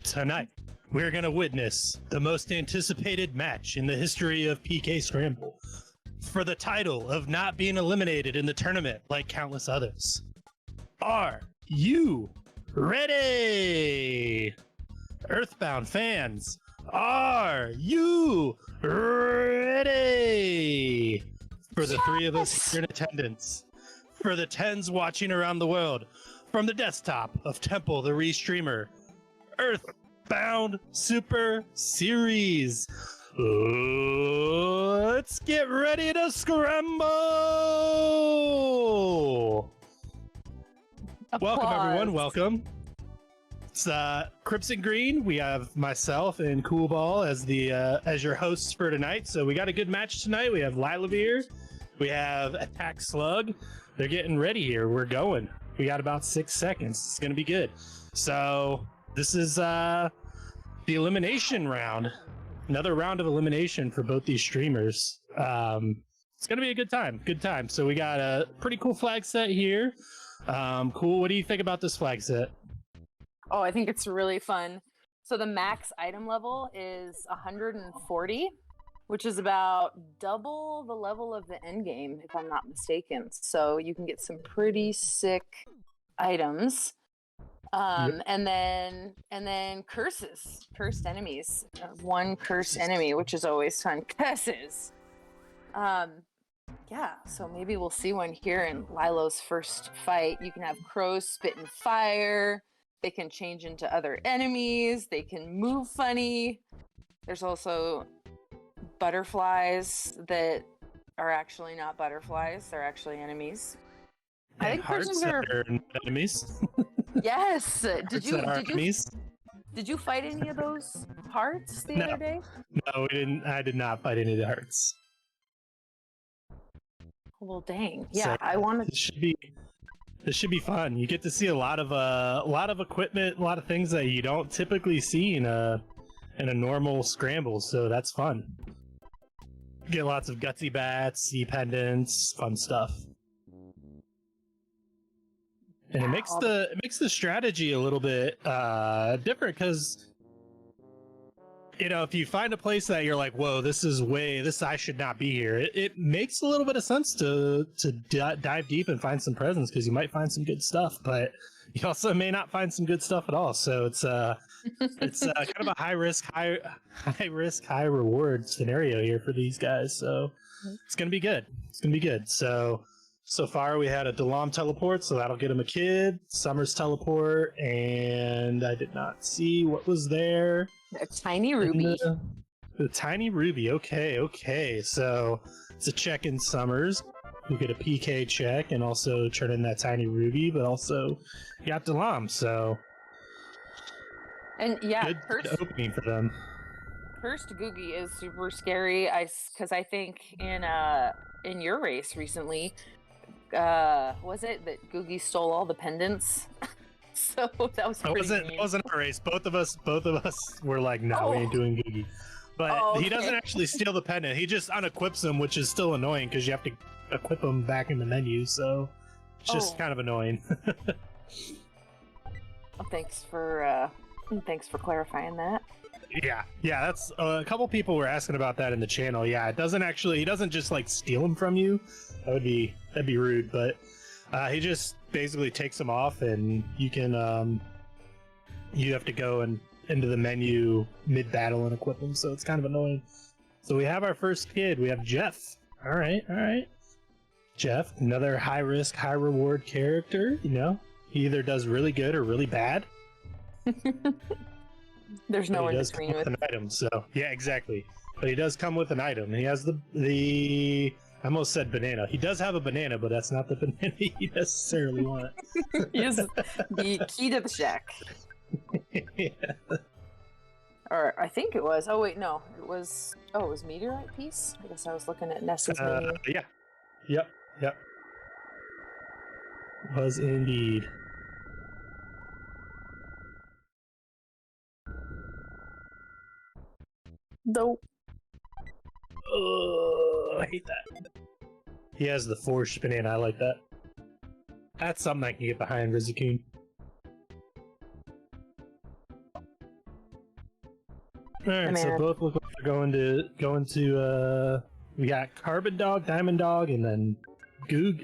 Tonight, we're going to witness the most anticipated match in the history of PK Scramble for the title of not being eliminated in the tournament like countless others. Are you ready? Earthbound fans, are you ready? For the three of us here in attendance, for the tens watching around the world, from the desktop of Temple the Restreamer, Earthbound Super Series. Let's get ready to scramble! Welcome, everyone. Welcome. It's Crimson Green. We have myself and KewelBall as your hosts for tonight. So we got a good match tonight. We have lylovir. We have Attack Slug. They're getting ready here. We're going. We got about 6 seconds. It's going to be good. So this is the elimination round. Another round of elimination for both these streamers. It's going to be a good time. Good time. So we got a pretty cool flag set here. Cool. What do you think about this flag set? Oh, I think it's really fun. So the max item level is 140, which is about double the level of the end game, if I'm not mistaken. So you can get some pretty sick items. Yep. And then cursed enemies. One cursed enemy, which is always fun. Curses. Yeah, so maybe we'll see one here in Lilo's first fight. You can have crows spitting fire. They can change into other enemies. They can move funny. There's also butterflies that are actually not butterflies. They're actually enemies. And I think hearts are enemies. Yes. Did you fight any of those hearts the other day? No, we didn't. I did not fight any of the hearts. Well, dang. Yeah, So, I wanted. This should be fun. You get to see a lot of equipment, a lot of things that you don't typically see in a normal scramble. So that's fun. Get lots of gutsy bats, sea pendants, fun stuff. And it makes the strategy a little bit different because, you know, if you find a place that you're like, whoa, I should not be here. It makes a little bit of sense to dive deep and find some presents because you might find some good stuff, but you also may not find some good stuff at all. So it's kind of a high risk, high reward scenario here for these guys. So it's gonna be good. It's gonna be good. So far, we had a Dalam teleport, so that'll get him a kid. Summer's teleport, and I did not see what was there. A tiny ruby. The tiny ruby. Okay. So it's a check in Summers. We get a PK check and also turn in that tiny ruby, but also got Dalam. So and yeah, good opening for them. Cursed Googie is super scary. Because I think in your race recently. Was it that Googie stole all the pendants? So that was pretty It wasn't a race. Both of us were like, no, we ain't doing Googie. But he doesn't actually steal the pendant. He just unequips them, which is still annoying because you have to equip them back in the menu. So it's just kind of annoying. Well, thanks for clarifying that. Yeah, that's a couple people were asking about that in the channel. Yeah, he doesn't just like steal them from you. That'd be rude, but he just basically takes them off, and you can you have to go into the menu mid battle and equip them. So it's kind of annoying. So we have our first kid. We have Jeff. All right. Jeff, another high risk, high reward character. You know, he either does really good or really bad. There's no in between with an item, so yeah, exactly. But he does come with an item. He has the I almost said banana. He does have a banana, but that's not the banana you necessarily want. He is the key to the shack. Yeah. Or I think it was. Oh wait, no, it was. Oh, it was meteorite piece. I guess I was looking at Ness's menu. Yeah. Yep. Was indeed. Nope. I hate that. He has the forged banana. I like that. That's something I can get behind, Rizikun. Alright, so Man. both look like they're going to we got Carbon Dog, Diamond Dog, and then Goog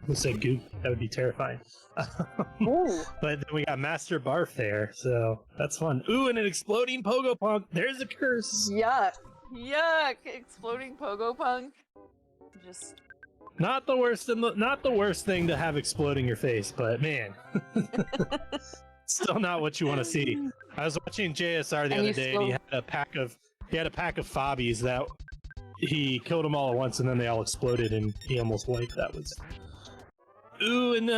let's say Goog, that would be terrifying. Ooh. But then we got Master Barf there, so that's fun. Ooh, and an exploding Pogo Punk. There's a curse. Yuck. Yuck. Exploding Pogo Punk. Just Not the worst thing to have explode in your face, but man. Still not what you want to see. I was watching JSR the other day and he had a pack of Fobbies that he killed them all at once and then they all exploded and he almost wiped. That was ooh, and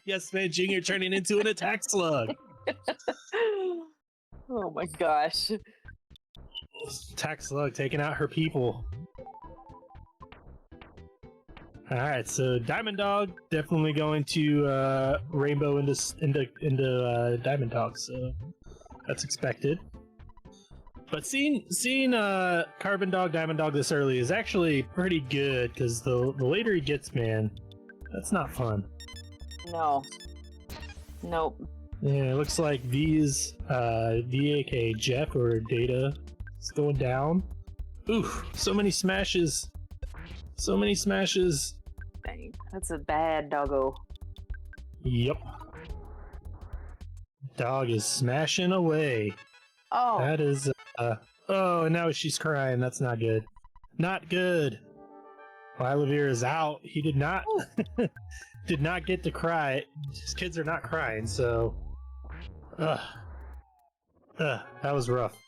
yes, man, Junior turning into an attack slug. Oh my gosh. Attack slug taking out her people. Alright, so Diamond Dog definitely going to rainbow into Diamond Dog, so that's expected. But seeing Carbon Dog, Diamond Dog this early is actually pretty good, because the later he gets, man, that's not fun. No. Nope. Yeah, it looks like V's VAK Jeff or Data is going down. Oof, so many smashes. So many smashes. Dang, that's a bad doggo. Yep. Dog is smashing away. Oh. That is, oh, and now she's crying. That's not good. Not good. lylovir is out. He did not, did not get to cry. His kids are not crying, so, that was rough.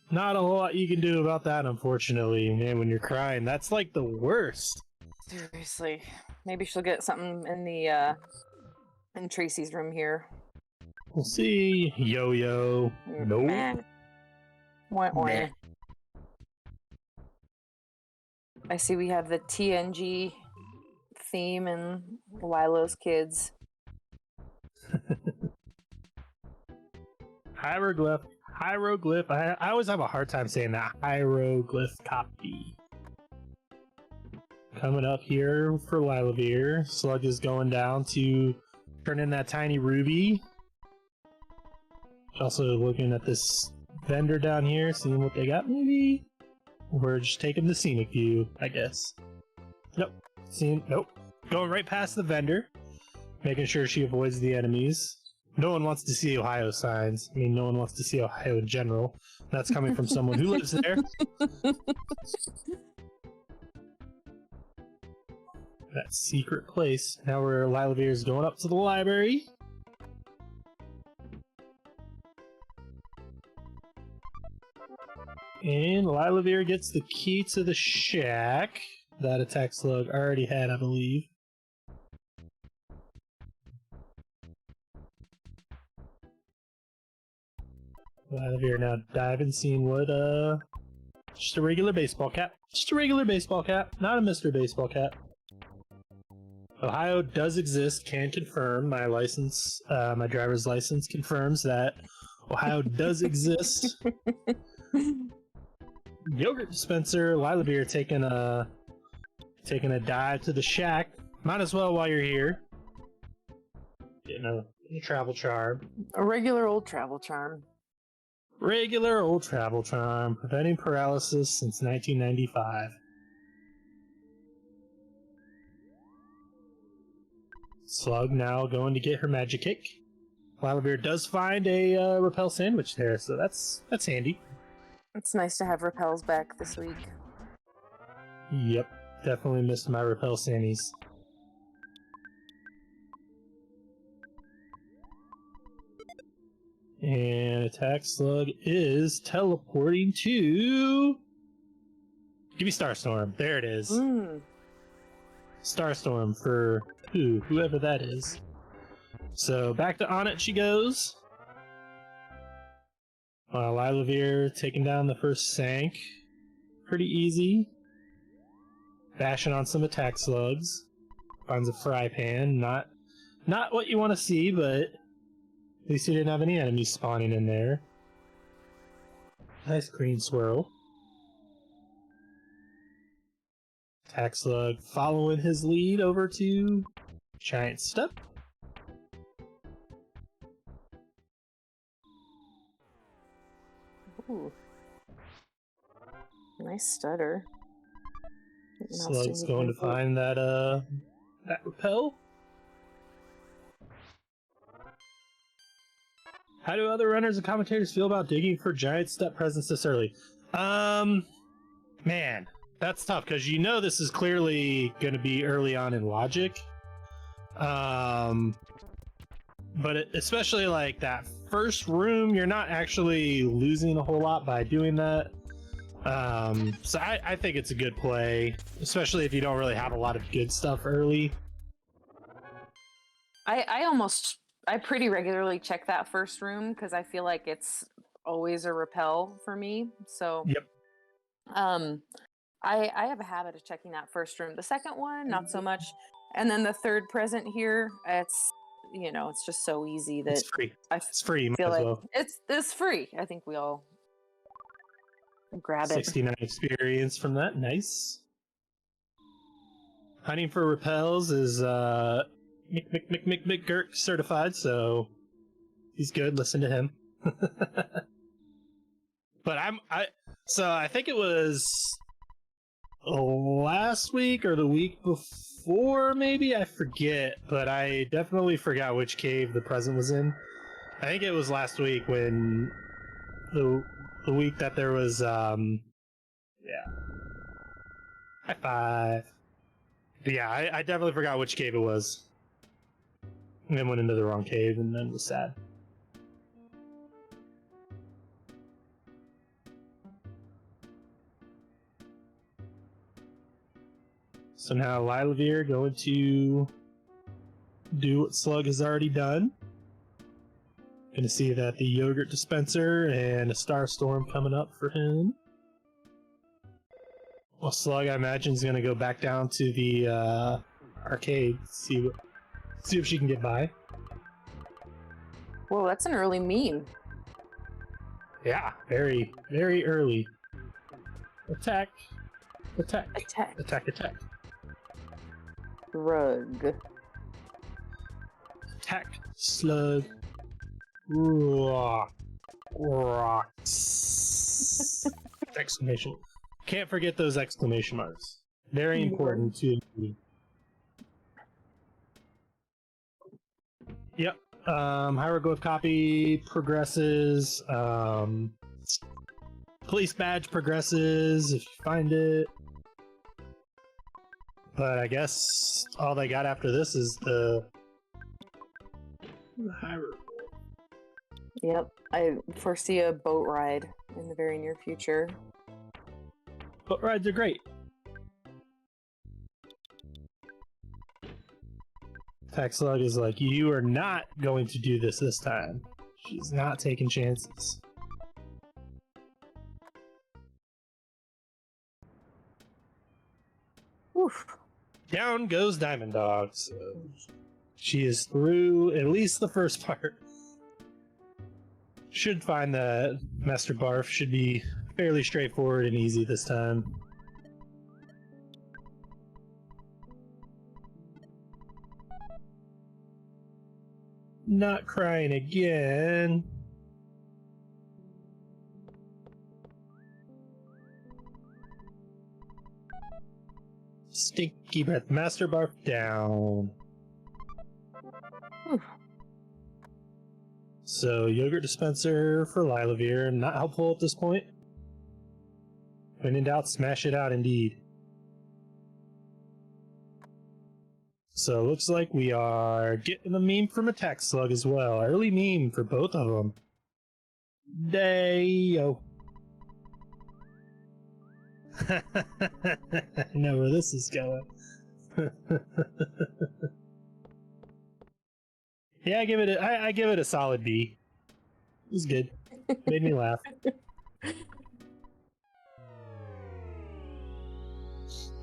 Not a whole lot you can do about that, unfortunately, man, when you're crying. That's like the worst. Seriously. Maybe she'll get something in the, in Tracy's room here. We'll see. Yo-yo. Nope. Man. Wah, wah. Meh. I see we have the TNG theme in Lilo's Kids. Hieroglyph. Hieroglyph. I always have a hard time saying that. Hieroglyph copy. Coming up here for lylovir. Slug is going down to turn in that tiny ruby. Also looking at this vendor down here, seeing what they got maybe. We're just taking the scenic view, I guess. Nope. Nope. Going right past the vendor. Making sure she avoids the enemies. No one wants to see Ohio signs. I mean, no one wants to see Ohio in general. That's coming from someone who lives there. That secret place. Now where lylovir is going up to the library. And lylovir gets the key to the shack that attack slug already had, I believe. lylovir now diving, seeing what, just a regular baseball cap. Just a regular baseball cap, not a Mr. Baseball Cap. Ohio does exist, can confirm. My license, my driver's license confirms that Ohio does exist. Yogurt dispenser, lylovir taking a dive to the shack. Might as well while you're here. You know, a travel charm. A regular old travel charm. Regular old travel charm, preventing paralysis since 1995. Slug now going to get her magic kick. lylovir does find a repel sandwich there, so that's handy. It's nice to have repels back this week. Yep, definitely missed my repel sandies. And attack slug is teleporting to... Give me Starstorm. There it is. Starstorm for whoever that is. So back to on it she goes. lylovir taking down the first sank. Pretty easy. Bashing on some attack slugs. Finds a fry pan. Not what you want to see, but at least you didn't have any enemies spawning in there. Nice green swirl. Attack slug following his lead over to Giant Step. Nice stutter. Slug's going to find that repel. How do other runners and commentators feel about digging for giant step presence this early? Man, that's tough because this is clearly going to be early on in logic. But especially like that first room, you're not actually losing a whole lot by doing that. So I think it's a good play, especially if you don't really have a lot of good stuff early. I pretty regularly check that first room because I feel like it's always a repel for me. So Yep. I have a habit of checking that first room. The second one, not so much. And then the third present here, it's just so easy that It's free. It's free. You might feel as like well. it's free. I think we all grab it. 69 experience from that. Nice. Hunting for repels is Mick Gurk certified, so he's good. Listen to him. But I think it was last week or the week before, maybe, I forget, but I definitely forgot which cave the present was in. I think it was last week when the week that there was high five. But yeah, I definitely forgot which cave it was. And then went into the wrong cave and then was sad. So now lylovir going to do what Slug has already done. Gonna see that the yogurt dispenser and a star storm coming up for him. Well, Slug, I imagine, is gonna go back down to the arcade, see if she can get by. Whoa, that's an early meme. Yeah, very, very early. Attack. Attack. Attack. Attack, attack. Rug. Attack, Slug. Rocks. Exclamation. Can't forget those exclamation marks. Very important to me. Yep. Hieroglyph copy progresses. Police badge progresses if you find it. But I guess all they got after this is the hieroglyph. Yep. I foresee a boat ride in the very near future. Boat rides are great. Attack Slug is like, you are not going to do this time. She's not taking chances. Oof. Down goes Diamond Dog. So she is through at least the first part. Should find that Master Barf should be fairly straightforward and easy this time. Not crying again. Stinky breath. Master Barf down. Oof. So, yogurt dispenser for lylovir. Not helpful at this point. When in doubt, smash it out indeed. So, looks like we are getting a meme from Attack Slug as well. Early meme for both of them. Day-o. I know where this is going. Yeah, I give it a solid B. It was good. Made me laugh.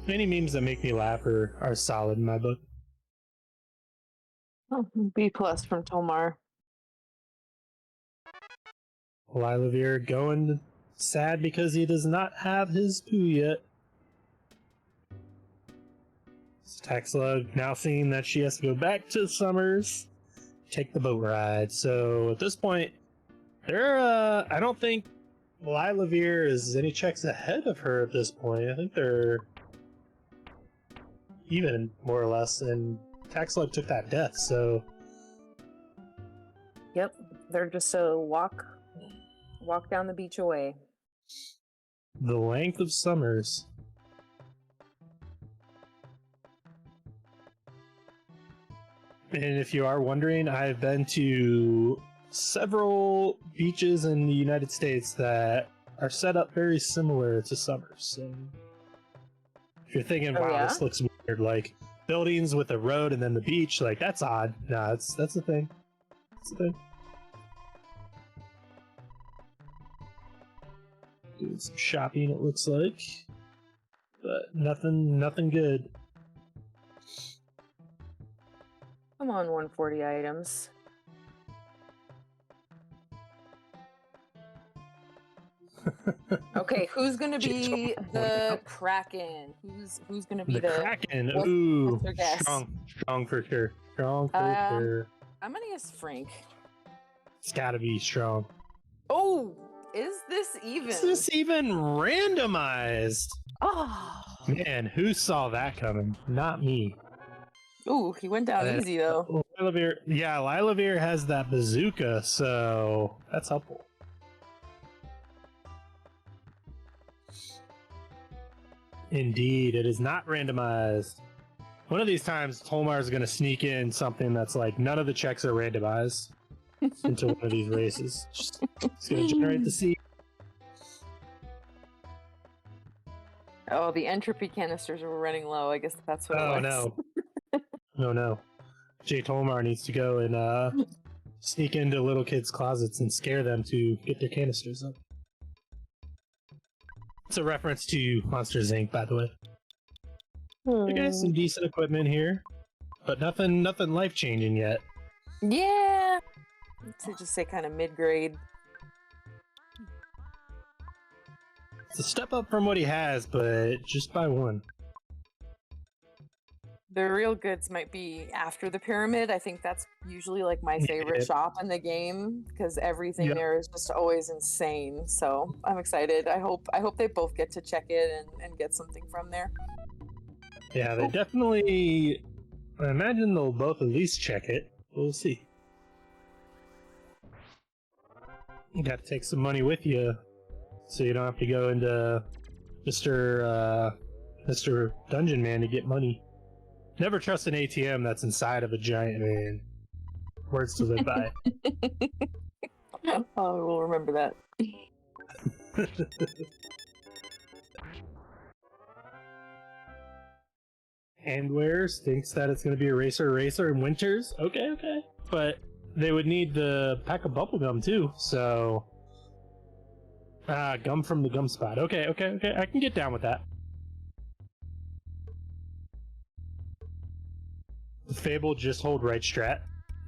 Any memes that make me laugh are solid in my book. Oh, B+ from Tomar. Lylovir going sad because he does not have his poo yet. Attack Slug now seeing that she has to go back to Summers, take the boat ride. So at this point, I don't think Lylovir is any checks ahead of her at this point. I think they're even, more or less, and Taxlug took that death, so... Yep, they're just a walk down the beach away. The length of summers. And if you are wondering, I've been to several beaches in the United States that are set up very similar to Summers. So if you're thinking, wow, this looks weird, like buildings with a road and then the beach, like that's odd. Nah, that's the thing. That's the thing. Doing some shopping, it looks like, but nothing good. Come on, 140 items. Okay, who's gonna be the Kraken? Who's gonna be the Kraken? What's your guess? Strong for sure. Strong for sure. I'm gonna guess Frank. It's gotta be strong. Oh, is this even? Is this even randomized? Oh man, who saw that coming? Not me. Ooh, he went down easy though. Lylovir has that bazooka, so that's helpful. Indeed, it is not randomized. One of these times, Tolmar is going to sneak in something that's like none of the checks are randomized into one of these races. It's going to generate the seed. Oh, the entropy canisters were running low. I guess that's what it was. No. Jay Tolmar needs to go and sneak into little kids' closets and scare them to get their canisters up. It's a reference to Monsters Inc., by the way. I got some decent equipment here, but nothing life-changing yet. Yeah, to just say kind of mid-grade. It's a step up from what he has, but just by one. The real goods might be after the pyramid. I think that's usually like my favorite shop in the game because everything there is just always insane. So I'm excited. I hope they both get to check it and get something from there. Yeah, they definitely. I imagine they'll both at least check it. We'll see. You got to take some money with you, so you don't have to go into Mr. Dungeon Man to get money. Never trust an ATM that's inside of a giant man. Words to live by. Oh, we'll remember that. Handwares thinks that it's going to be a racer in Winters. Okay. But they would need the pack of bubblegum too, so... gum from the gum spot. Okay. I can get down with that. The Fable just hold right strat.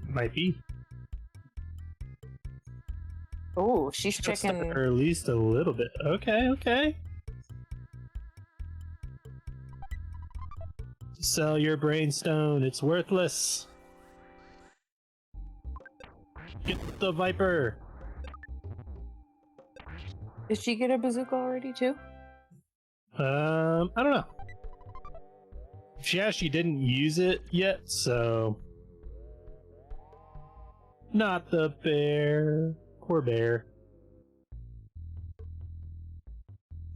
Might be. Oh, she's just checking. Or at least a little bit. Okay. Sell your brainstone. It's worthless. Get the Viper. Did she get a bazooka already too? I don't know. She didn't use it yet, so... Not the bear. Poor bear.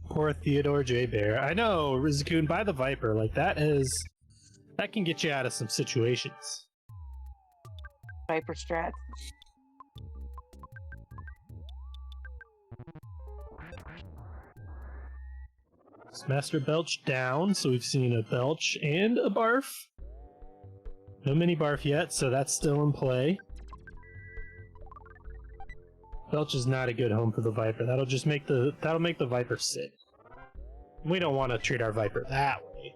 Poor Theodore J. Bear. I know, Rizikun, buy the Viper. Like, that can get you out of some situations. Viper strat. Master Belch down, so we've seen a Belch and a Barf. No mini Barf yet, so that's still in play. Belch is not a good home for the Viper. That'll make the Viper sick. We don't want to treat our Viper that way.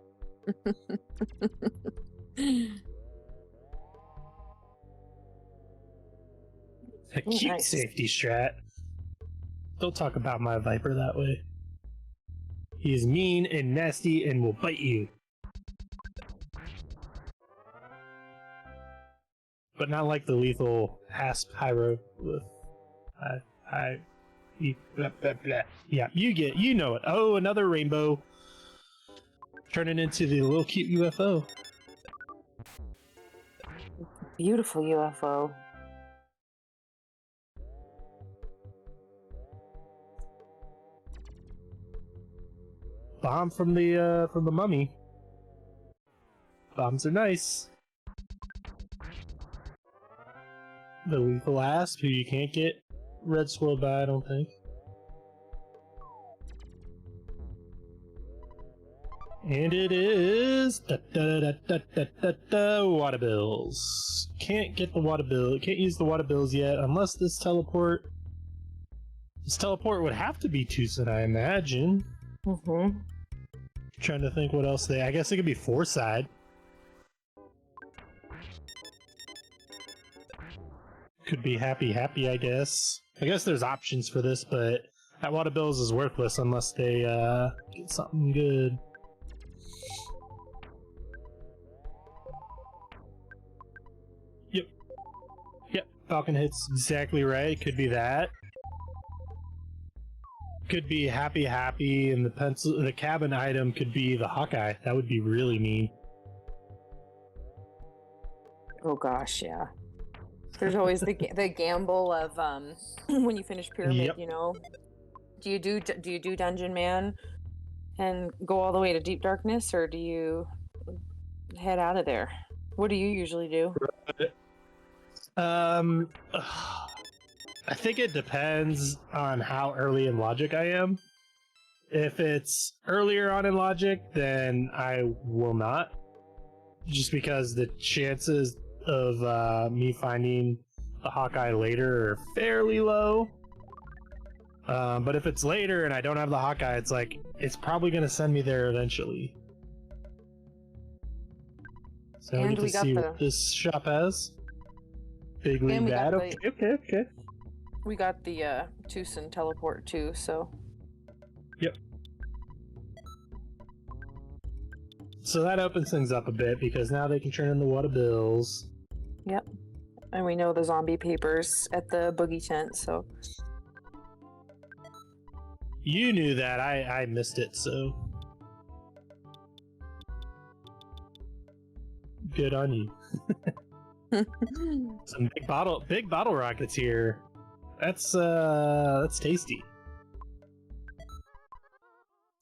A cute safety strat. Don't talk about my Viper that way. He is mean and nasty and will bite you. But not like the lethal Hasp Hyroglyph. Blah, blah, blah. Yeah, you know it. Oh, another rainbow. Turning into the little cute UFO. Beautiful UFO. Bomb from the mummy. Bombs are nice. The lethal asp, who you can't get red swirl by, I don't think. And it is water bills. Can't get the water bill. Can't use the water bills yet unless this teleport. This teleport would have to be Tucson, I imagine. Mm-hmm. Trying to think what else I guess it could be four side. Could be happy, I guess. I guess there's options for this, but that water bills is worthless unless they get something good. Yep, Falcon hits exactly right. Could be that. Could be happy, and the cabin item could be the Hawkeye. That would be really mean. Oh gosh, yeah. There's always the gamble of when you finish Pyramid, Yep. you know, do you do Dungeon Man and go all the way to Deep Darkness, or do you head out of there? What do you usually do? I think it depends on how early in Logic I am. If it's earlier on in Logic, then I will not. Just because the chances of me finding the Hawkeye later are fairly low. But if it's later and I don't have the Hawkeye, it's like, it's probably going to send me there eventually. So we get to see what this shop has. Big League Bad. Okay. We got the Tucson teleport too, so. Yep. So that opens things up a bit because now they can turn in the water bills. Yep. And we know the zombie papers at the boogie tent, so. You knew that. I missed it, so. Good on you. Some big bottle rockets here. That's tasty.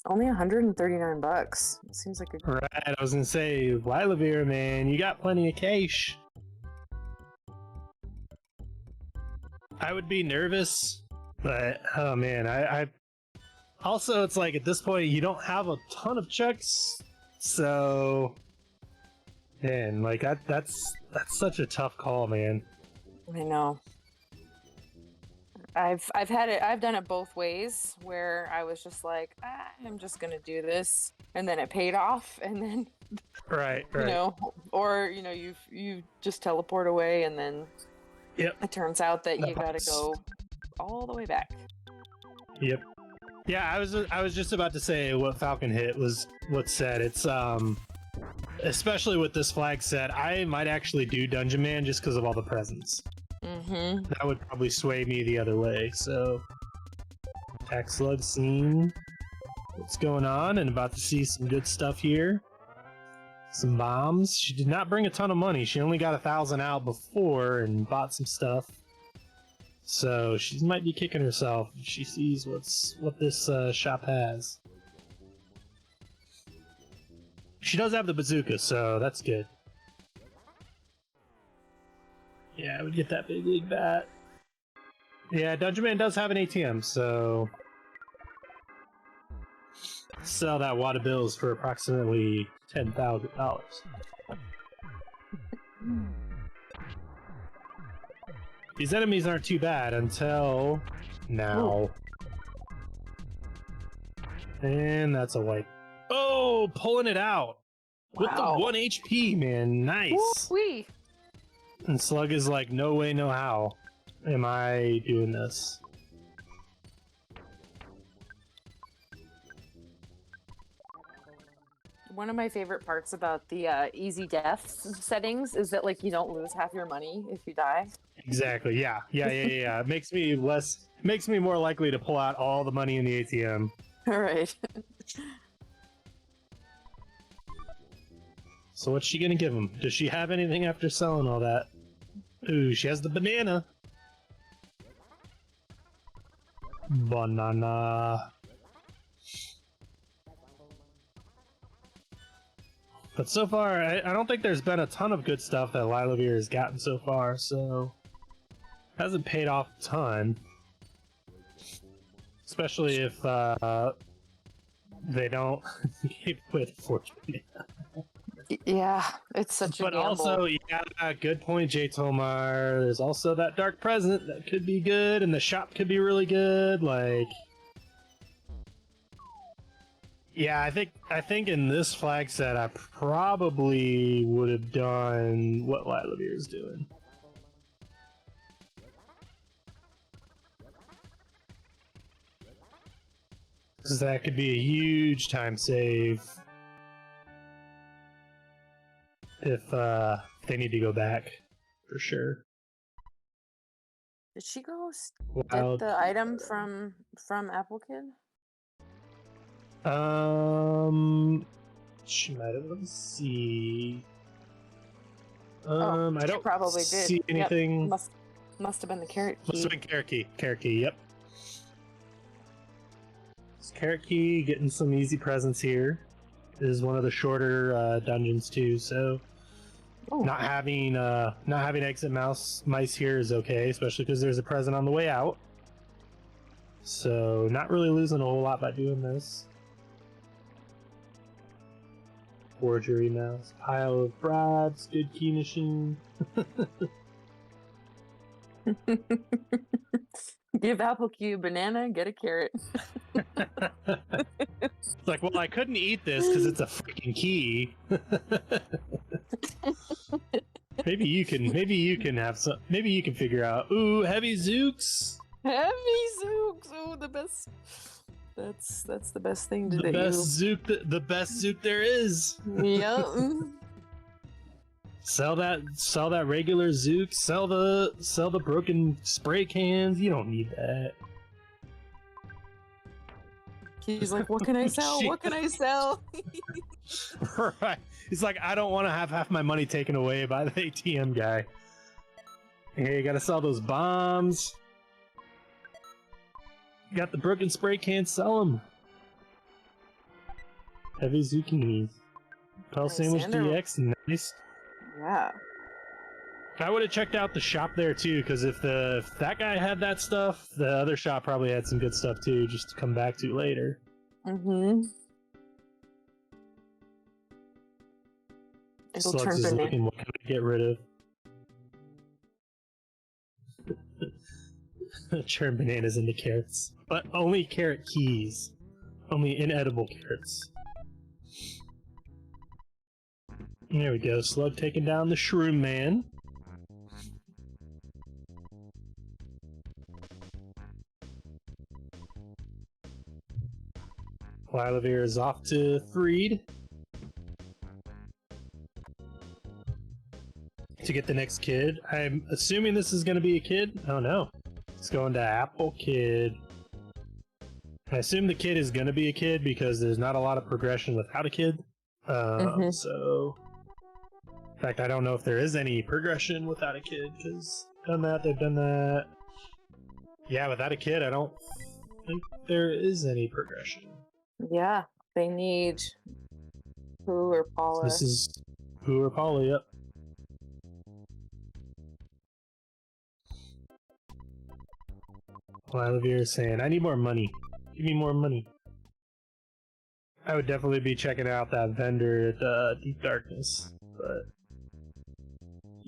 Only $139. It seems like a Right, I was gonna say, lylovir, man, you got plenty of cash. I would be nervous, but oh man, I also, it's like at this point you don't have a ton of checks, so man, like that's such a tough call, man. I know. I've done it both ways where I was just like, I'm just gonna do this, and then it paid off, and then right. you know, or you know, you just teleport away, and then Yep. it turns out that you gotta go all the way back. Yep. Yeah, I was just about to say what Falcon hit was what said. It's especially with this flag set, I might actually do Dungeon Man just because of all the presents. Mm-hmm. That would probably sway me the other way, so... Attack Slug seen what's going on, and about to see some good stuff here. Some bombs. She did not bring a ton of money. She only got 1,000 out before and bought some stuff. So she might be kicking herself if she sees what this shop has. She does have the bazooka, so that's good. Yeah, I would get that big league bat. Yeah, Dungeon Man does have an ATM, so sell that wad of bills for approximately $10,000. These enemies aren't too bad until now. And that's a wipe. Oh, pulling it out with the 1 HP, man. Nice. Woo-wee. And Slug is like, no way, no how am I doing this. One of my favorite parts about the easy death settings is that like you don't lose half your money if you die. Exactly. Yeah. It makes me more likely to pull out all the money in the ATM. All right. So what's she gonna give him? Does she have anything after selling all that? Ooh, she has the banana. Banana. But so far, I don't think there's been a ton of good stuff that lylovir has gotten so far, so hasn't paid off a ton. Especially if they don't keep with fortune. Yeah, it's such a But gamble. also, yeah, good point, Jay Tomar. There's also that dark present that could be good, and the shop could be really good. Like, yeah, I think in this flag set, I probably would have done what lylovir is doing. Because that could be a huge time save if they need to go back, for sure. Did she go Wild. get the item from Apple Kid? She might have. Let's see. Oh, I don't probably did. see anything. Yep. Must have been the carrot key. Must have been carrot key. Carrot key. Yep. It's carrot key getting some easy presents here. This is one of the shorter dungeons too, so Ooh. not having exit mice here is okay, especially because there's a present on the way out. So not really losing a whole lot by doing this. Forgery mouse, pile of bribes, good key machine. Give Apple Key a banana, get a carrot. It's like, well, I couldn't eat this because it's a freaking key. Maybe you can have some. Maybe you can figure out. Ooh, heavy zooks. Heavy zooks. Oh, the best. That's the best thing to do. The best zook there is. Yep. Sell that regular zook. Sell the broken spray cans. You don't need that. He's like, what can I sell? What can I sell? Right. He's like, I don't want to have half my money taken away by the ATM guy. Hey, you gotta sell those bombs. You got the broken spray cans, sell them. Heavy zucchinis. Pell sandwich DX, nice. Yeah. I would have checked out the shop there too, because if that guy had that stuff, the other shop probably had some good stuff too, just to come back to later. Mm-hmm. It'll Slugs turn is banana. looking what can I get rid of? Turn bananas into carrots, but only carrot keys, only inedible carrots. There we go. Slug taking down the shroom man. lylovir is off to Freed to get the next kid. I'm assuming this is going to be a kid. Oh no. It's going to Apple Kid. I assume the kid is going to be a kid because there's not a lot of progression without a kid. So, in fact, I don't know if there is any progression without a kid because they've done that. Yeah, without a kid, I don't think there is any progression. Yeah, they need Pooh or Paula. This is Pooh or Paula, yep. lylovir is saying, I need more money. Give me more money. I would definitely be checking out that vendor at Deep Darkness, but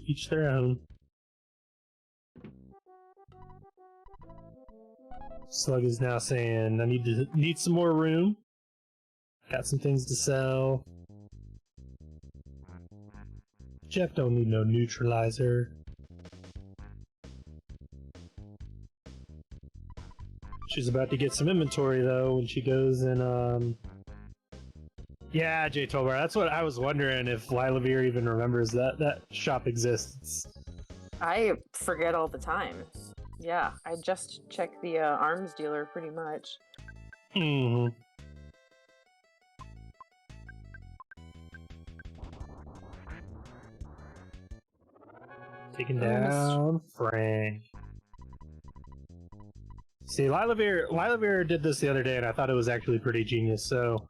each their own. Slug is now saying, I need some more room. Got some things to sell. Jeff don't need no neutralizer. She's about to get some inventory though when she goes and yeah, Jay Tobar, that's what I was wondering if lylovir even remembers that shop exists. I forget all the time. Yeah, I just check the arms dealer pretty much. Hmm. Taking down Frank. See, lylovir did this the other day, and I thought it was actually pretty genius. So,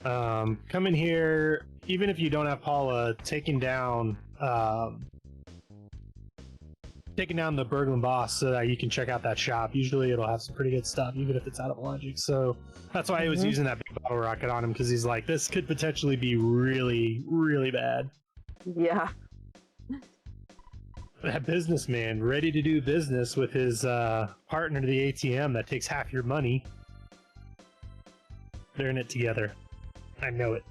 come in here, even if you don't have Paula, taking down the Berglund boss so that you can check out that shop. Usually, it'll have some pretty good stuff, even if it's out of logic. So that's why I was using that big bottle rocket on him, because he's like, this could potentially be really, really bad. Yeah. That businessman ready to do business with his partner to the ATM that takes half your money. They're in it together. I know it.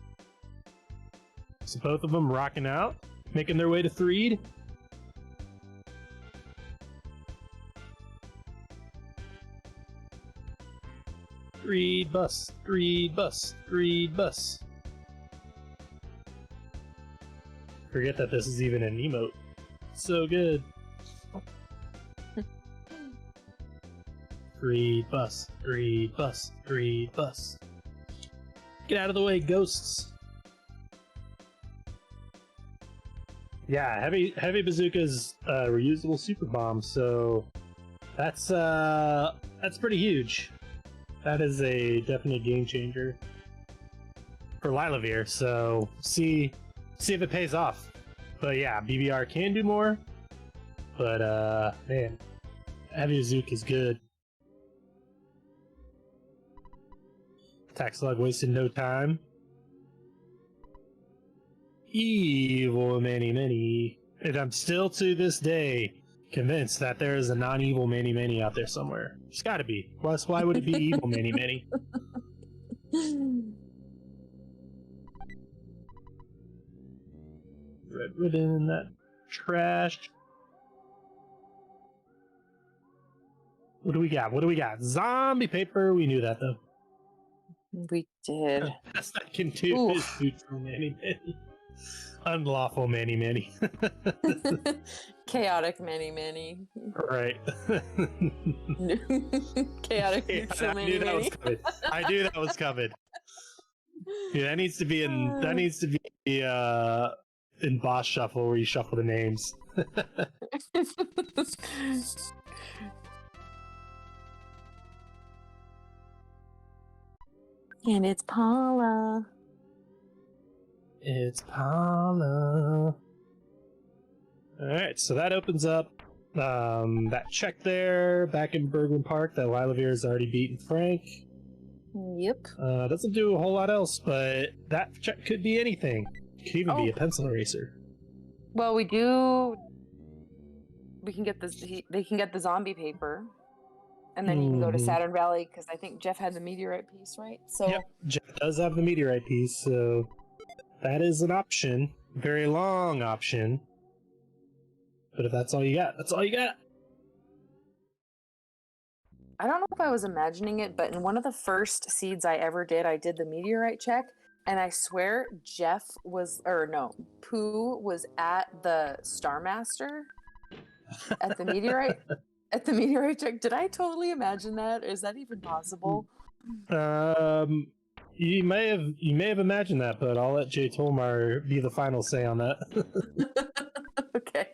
So both of them rocking out, making their way to Threed. Threed bus, Threed bus, Threed bus. Forget that this is even an emote. So good. Threed bus, Threed bus, Threed bus. Get out of the way, ghosts. Yeah, heavy bazooka's reusable super bomb, so that's pretty huge. That is a definite game changer for lylovir. So see if it pays off. But yeah, BBR can do more. But man, heavy bazooka is good. Attack slug wasted no time. Evil many. And I'm still to this day convinced that there is a non-evil many out there somewhere. There's gotta be. Plus, why would it be evil many? Red ribbon, that trash. What do we got? Zombie paper. We knew that though. We did. Best I can do is neutral many. Unlawful many. Chaotic many. Right. Chaotic Yeah, neutral I knew that was coming. I knew that was coming. Yeah, that needs to be in boss shuffle where you shuffle the names. And it's Paula. It's Paula. Alright, so that opens up that check there back in Berglund Park that lylovir has already beaten Frank. Yep. Doesn't do a whole lot else, but that check could be anything. Could even be a pencil eraser. Well, we can get this. They can get the zombie paper, and then he can go to Saturn Valley because I think Jeff had the meteorite piece, right? So yep, Jeff does have the meteorite piece, so that is an option. Very long option. But if that's all you got, that's all you got. I don't know if I was imagining it, but in one of the first seeds I ever did, I did the meteorite check, and I swear Pooh was at the Star Master at the meteorite check. Did I totally imagine that? Is that even possible? You may have imagined that, but I'll let Jay Tolmar be the final say on that. Okay.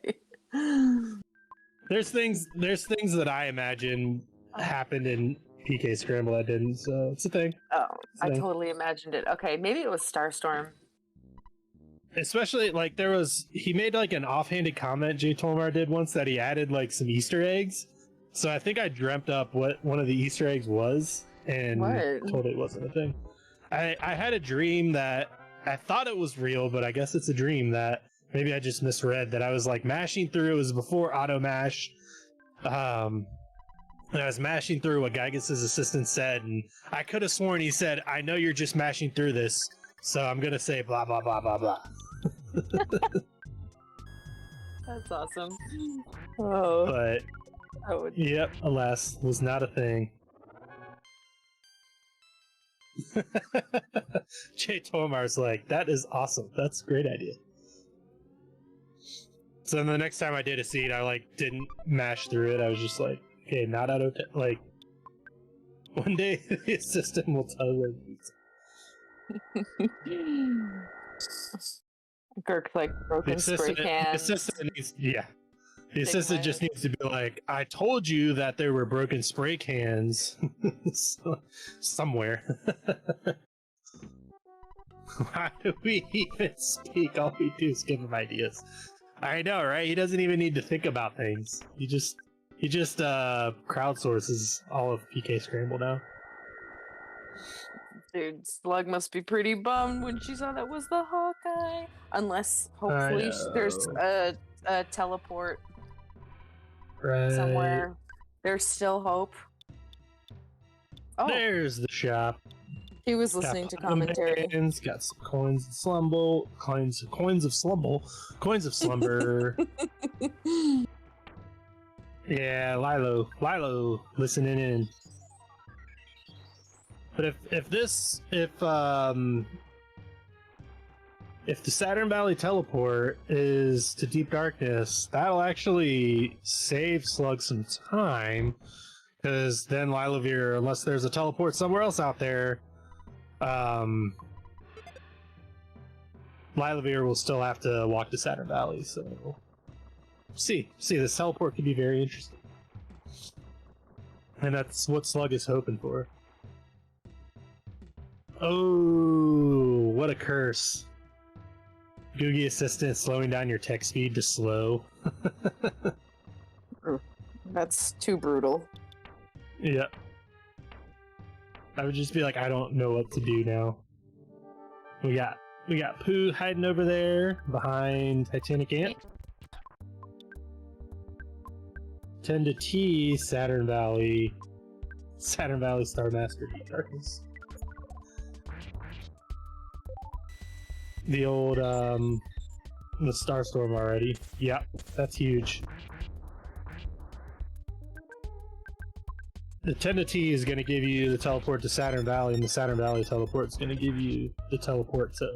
There's things that I imagine happened in PK Scramble that didn't, so it's a thing. Oh, I totally imagined it. Okay, maybe it was Starstorm. Especially like he made like an offhanded comment Jay Tolmar did once that he added like some Easter eggs. So I think I dreamt up what one of the Easter eggs was and told it wasn't a thing. I had a dream that I thought it was real, but I guess it's a dream that maybe I just misread, that I was like mashing through. It was before auto mash. And I was mashing through what Gygas's assistant said, and I could have sworn he said, "I know you're just mashing through this, so I'm gonna say blah blah blah blah blah." That's awesome. Oh, but yep, alas, was not a thing. Jay Tomar's like, that is awesome. That's a great idea. So then the next time I did a seed, I like didn't mash through it. I was just like, okay, not out of like. One day the system will tell you. Kirk's like broken spray cans. The assistant needs, yeah. The Shake assistant my just head. needs to be like, I told you that there were broken spray cans somewhere. Why do we even speak? All we do is give him ideas. I know, right? He doesn't even need to think about things. He just crowdsources all of PK Scramble now. Dude, Slug must be pretty bummed when she saw that was the Hawkeye. Unless, hopefully, there's a teleport somewhere. There's still hope. Oh, there's the shop. he was listening to commentary. Bands, got some coins of slumber. Coins of slumber. Yeah, Lilo, listening in. But if the Saturn Valley teleport is to Deep Darkness, that'll actually save Slug some time, because then lylovir, unless there's a teleport somewhere else out there, lylovir will still have to walk to Saturn Valley. So, see, this teleport could be very interesting, and that's what Slug is hoping for. Oh, what a curse. Googie Assistant slowing down your text speed to slow. That's too brutal. Yeah. I would just be like, I don't know what to do now. We got Pooh hiding over there behind Titanic Ant. 10 to T, Saturn Valley, Star Master, Deep Darkness. The old, the Starstorm already. Yep, that's huge. The 10 to T is going to give you the teleport to Saturn Valley, and the Saturn Valley teleport is going to give you the teleport to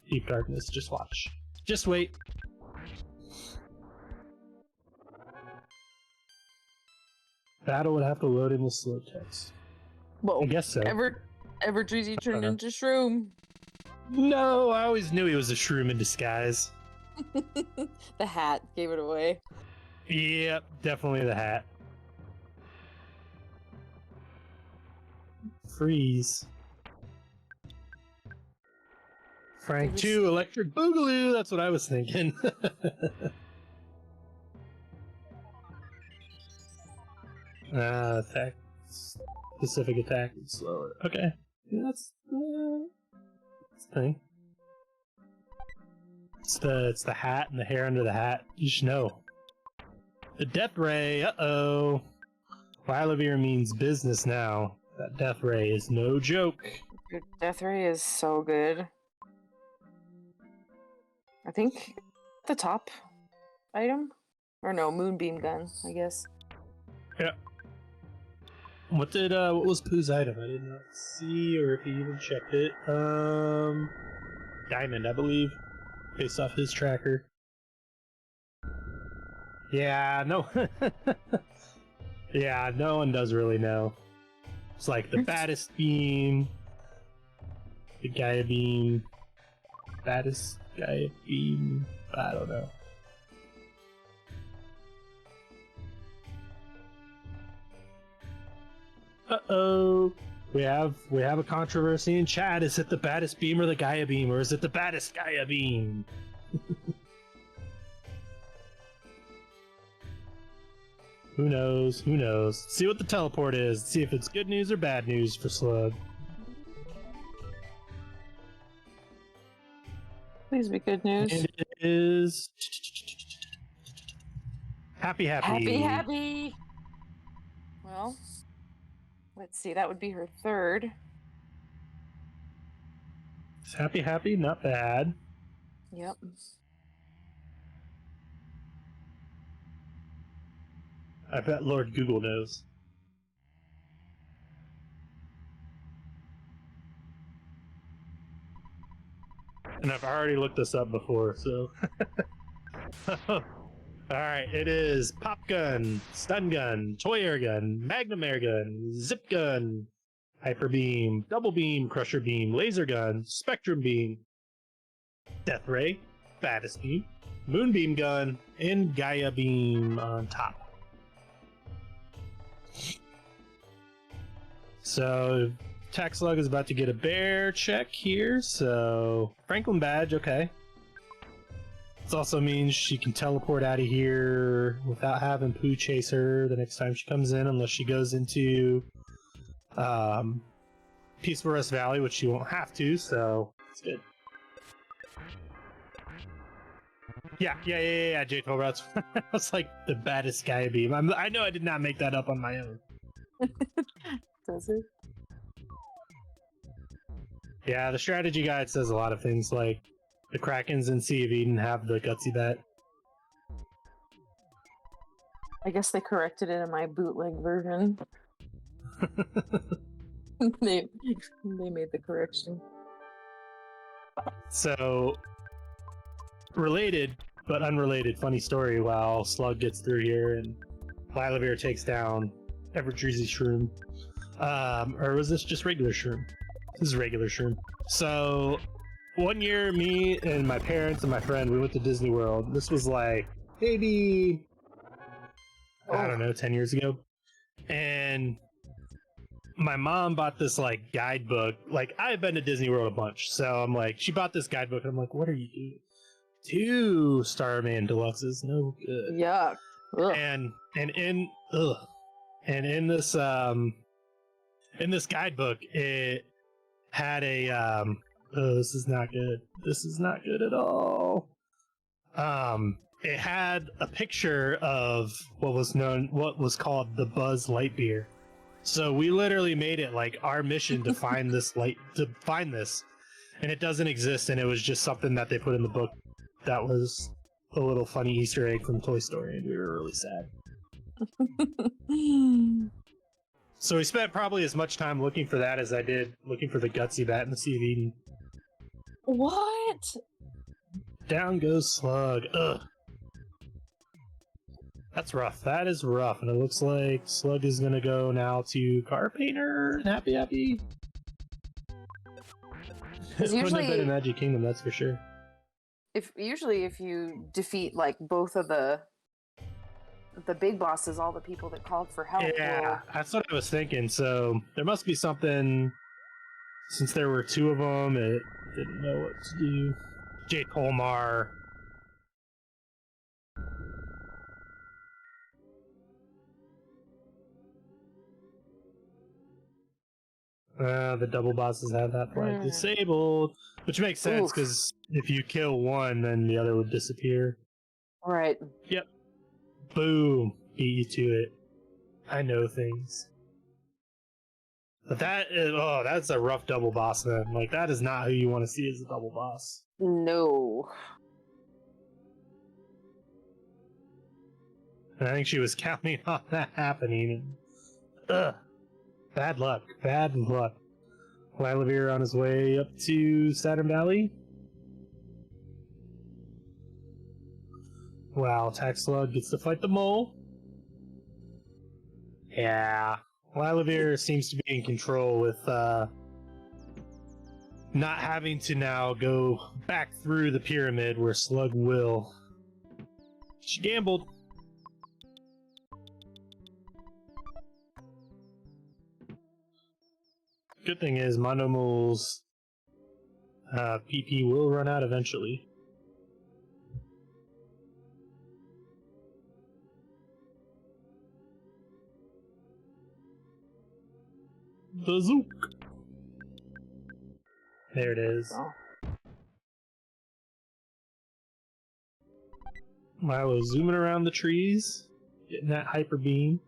Deep Darkness. Just watch. Just wait. Battle would have to load in with slow text. Well, I guess so. Everdreezy turned into Shroom. No, I always knew he was a shroom in disguise. The hat gave it away. Yep, definitely the hat. Freeze. Frank 2, Electric Boogaloo, that's what I was thinking. Attack. Specific attack is slower. Okay. Yeah, that's the thing. It's the hat and the hair under the hat. You should know. The Death Ray, uh-oh. Lylovir means business now. That Death Ray is no joke. Your Death Ray is so good. I think the top item? Or no, Moonbeam Gun, I guess. Yeah. What was Pooh's item? I did not see, or if he even checked it. Diamond, I believe. Based off his tracker. Yeah, no. Yeah, no one does really know. It's like the baddest beam, the Gaia beam, baddest Gaia beam. I don't know. Uh-oh. We have a controversy in chat. Is it the baddest beam or the Gaia beam, or is it the baddest Gaia beam? Who knows? Who knows? See what the teleport is. See if it's good news or bad news for Slug. Please be good news. And it is happy. Happy. Well, let's see. That would be her third. It's happy, not bad. Yep. I bet Lord Google knows. And I've already looked this up before, so. All right, it is pop gun, stun gun, toy air gun, magnum air gun, zip gun, hyper beam, double beam, crusher beam, laser gun, spectrum beam, death ray, baddest beam, moonbeam gun, and Gaia beam on top. So Tax Slug is about to get a bear check here, so Franklin badge, okay. This also means she can teleport out of here without having Pooh chase her the next time she comes in, unless she goes into Peaceful Rest Valley, which she won't have to, so it's good. Yeah, J12 That's like the baddest Gaia beam. I know I did not make that up on my own. Does it? Yeah, the strategy guide says a lot of things like the Krakens in Sea of Eden have the gutsy bet. I guess they corrected it in my bootleg version. they made the correction. So, related but unrelated funny story while Slug gets through here and lylovir takes down Everdreezy Shroom. Or was this just regular Shroom? This is regular Shroom. So, one year, me and my parents and my friend, we went to Disney World. This was like, maybe, I don't know, 10 years ago. And my mom bought this, like, guidebook. Like, I've been to Disney World a bunch. So I'm like, she bought this guidebook. And I'm like, what are you doing? 2 Starman Deluxes. No good. Yuck. Ugh. And in this guidebook, it had a oh, this is not good. This is not good at all. It had a picture of what was called the Buzz Lightyear. So we literally made it like our mission to find this and it doesn't exist. And it was just something that they put in the book that was a little funny Easter egg from Toy Story, and we were really sad. So we spent probably as much time looking for that as I did looking for the gutsy bat in the Sea of Eden. What? Down goes Slug. Ugh. That's rough. That is rough. And it looks like Slug is going to go now to Car Painter and Happy. Couldn't have been in Magic Kingdom, that's for sure. If you defeat like both of the big bosses, all the people that called for help. Yeah, that's what I was thinking. So there must be something. Since there were 2 of them, it didn't know what to do. J. Colmar. The double bosses have that flag disabled, which makes sense because if you kill one, then the other would disappear. Right. Yep. Boom. Beat you to it. I know things. But that's a rough double boss, man. Like, that is not who you want to see as a double boss. No. And I think she was counting on that happening. Ugh. Bad luck. Bad luck. Lylovir on his way up to Saturn Valley. Wow, Tax Slug gets to fight the mole. Yeah. Lylovir seems to be in control with not having to now go back through the pyramid where Slug will. She gambled. Good thing is Mondo Mole's PP will run out eventually. The Zook. There it is. Milo zooming around the trees, getting that hyper beam.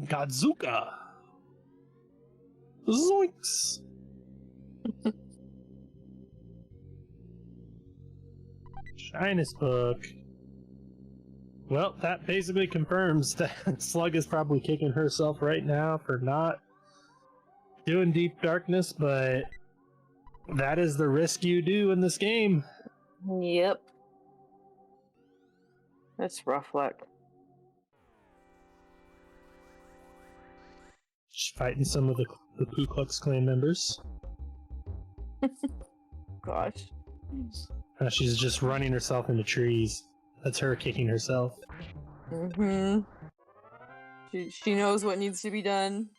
Godzuka! Zoinks! Shyness book. Well, that basically confirms that Slug is probably kicking herself right now for not doing Deep Darkness, but that is the risk you do in this game. Yep. That's rough luck. Just fighting some of the Ku Klux Klan members. Gosh. She's just running herself into trees. That's her kicking herself. Mm-hmm. She knows what needs to be done.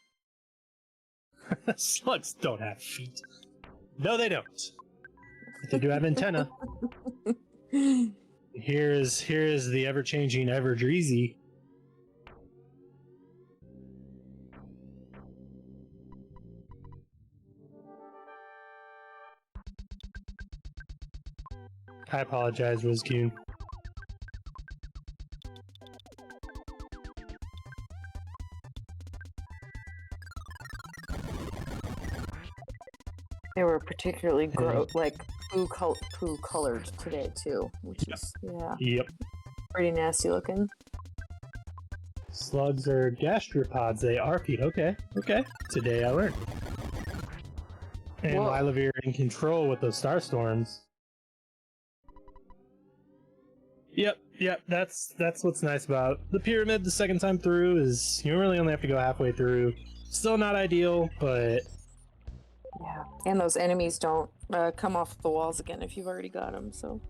Slugs don't have feet. No, they don't. But they do have antenna. Here is the ever-changing Everdreezy. I apologize, Rizgoon. They were particularly poo colored today too, which is Yep. pretty nasty looking. Slugs are gastropods. They are feet. Okay. Today I learned. And Whoa. lylovir in control with those star storms. Yep. That's what's nice about the pyramid. The second time through is you really only have to go halfway through. Still not ideal, but Yeah, and those enemies don't come off the walls again if you've already got them. So,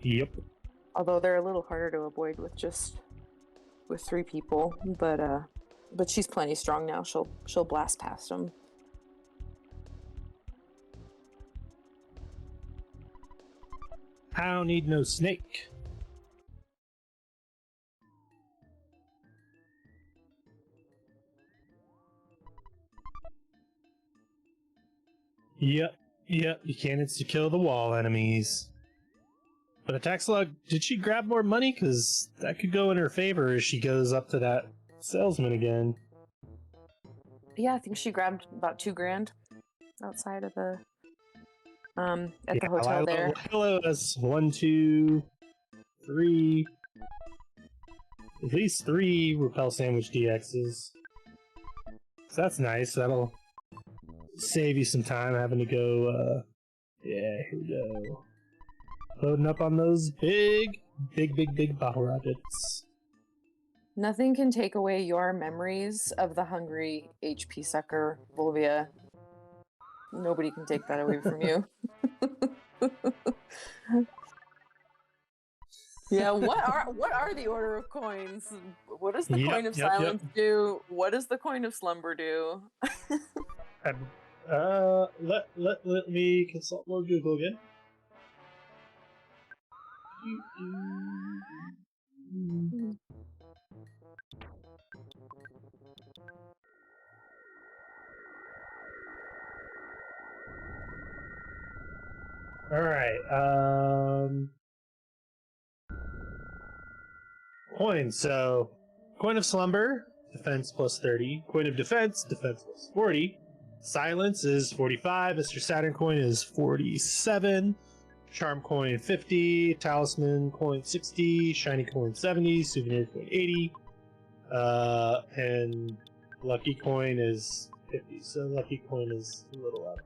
yep. although they're a little harder to avoid with 3 people, but she's plenty strong now. She'll blast past them. I don't need no snake. Yep. You can't insta kill the wall enemies. But Attack Slug, did she grab more money? Because that could go in her favor as she goes up to that salesman again. Yeah, I think she grabbed about $2,000 outside of the at the hotel there. Hello, that's 1, 2, 3. At least 3 Repel Sandwich DXs. So that's nice. That'll save you some time having to go, yeah, here we go. Loading up on those big bottle rockets. Nothing can take away your memories of the hungry HP sucker, Volvia. Nobody can take that away from you. Yeah, what are the Order of Coins? What does the Coin of Silence do? What does the Coin of Slumber do? Let me consult more Google again. All right. Coins. So, Coin of Slumber, defense plus 30. Coin of Defense plus 40. Silence is 45. Mr. Saturn Coin is 47. Charm Coin 50. Talisman Coin 60. Shiny Coin 70. Souvenir Coin 80. And Lucky Coin is 50. So, Lucky Coin is a little up.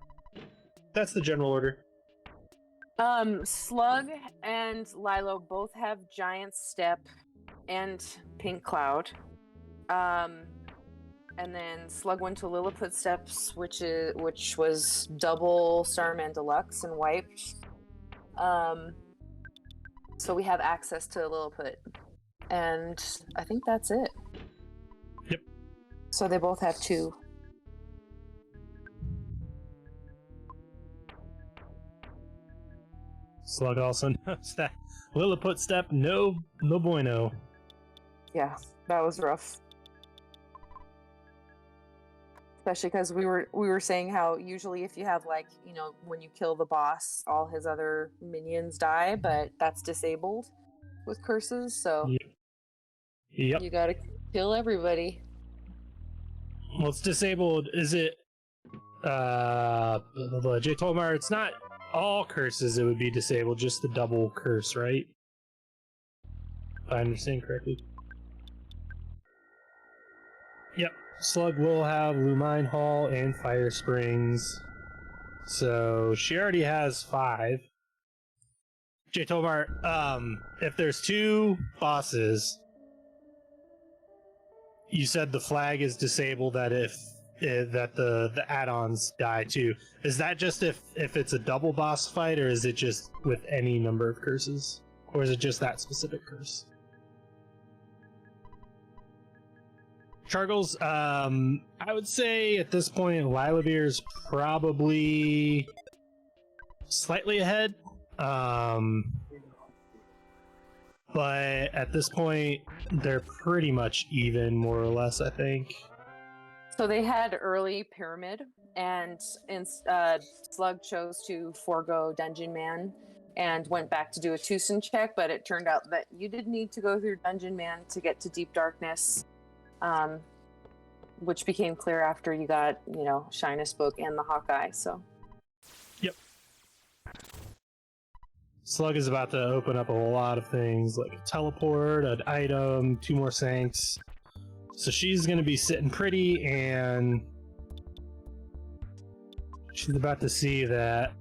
That's the general order. Slug and Lilo both have Giant Step and Pink Cloud. And then Slug went to Lilliput Steps, which was double Starman Deluxe and wiped. So we have access to Lilliput. And I think that's it. Yep. So they both have 2. Slug also knows that Lilliput Step, no bueno. Yeah, that was rough. Especially because we were saying how usually if you have when you kill the boss, all his other minions die, but that's disabled with curses, so Yep. You gotta kill everybody. Well, it's disabled. Is it J. Tolmar, it's not all curses it would be disabled, just the double curse, right? If I understand correctly. Yep. Slug will have Lumine Hall and Fire Springs. So she already has 5. J Tomar, if there's two bosses, you said the flag is disabled that that the add-ons die too. Is that just if it's a double boss fight, or is it just with any number of curses? Or is it just that specific curse? Chargles, I would say at this point, Lylovir's probably slightly ahead. But at this point, they're pretty much even, more or less, I think. So they had early Pyramid, and Slug chose to forego Dungeon Man and went back to do a Tucson check, but it turned out that you did need to go through Dungeon Man to get to Deep Darkness, which became clear after you got, Shyness Book and the Hawkeye, so. Yep. Slug is about to open up a lot of things, like a teleport, an item, 2 more Saints. So she's going to be sitting pretty, and she's about to see that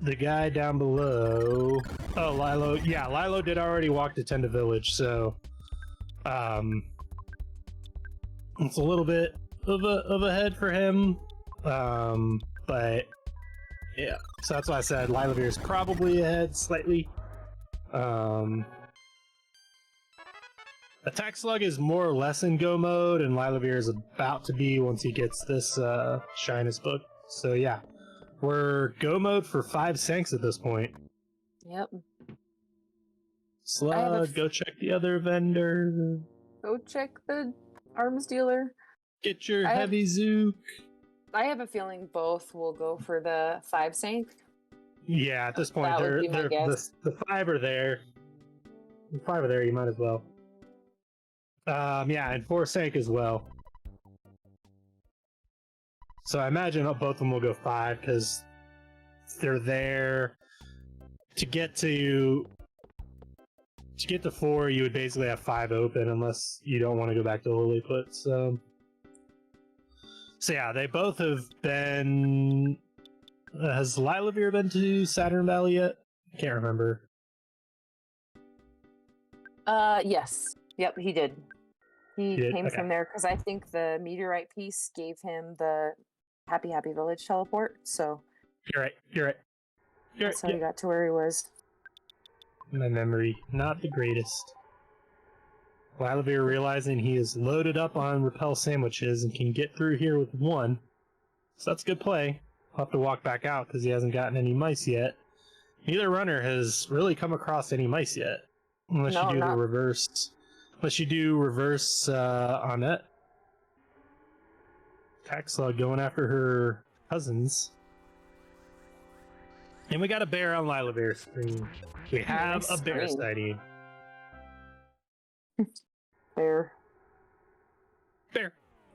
the guy down below... Oh, Lilo. Yeah, Lilo did already walk to Tenda Village, so... it's a little bit of a head for him. But... yeah, so that's why I said Lylovir is probably ahead slightly. Attack Slug is more or less in go mode, and Lylovir is about to be once he gets this Shyness Book. So yeah, we're go mode for 5 Sanks at this point. Yep. Slug, go check the other vendor. Go check the arms dealer. Get your heavy Zook. I have a feeling both will go for the 5 Sank. Yeah, at this point, the 5 are there. The 5 are there, you might as well. Yeah, and 4 Sank as well. So I imagine both of them will go 5, because they're there. To get to 4, you would basically have 5 open, unless you don't want to go back to Lilliput, so yeah, they both have been... has Lylovir been to Saturn Valley yet? I can't remember. Yes. Yep, he did. He came okay. from there, because I think the meteorite piece gave him the Happy Village teleport, so... You're right. That's how he got to where he was. My memory, not the greatest. Lylovir realizing he is loaded up on repel sandwiches and can get through here with 1. So that's good play. I'll have to walk back out because he hasn't gotten any mice yet. Neither runner has really come across any mice yet. Unless you do the reverse. Unless you do reverse on it. Attack Slug going after her cousins. And we got a bear on Lylovir's screen. We have a bear sighting. Bear.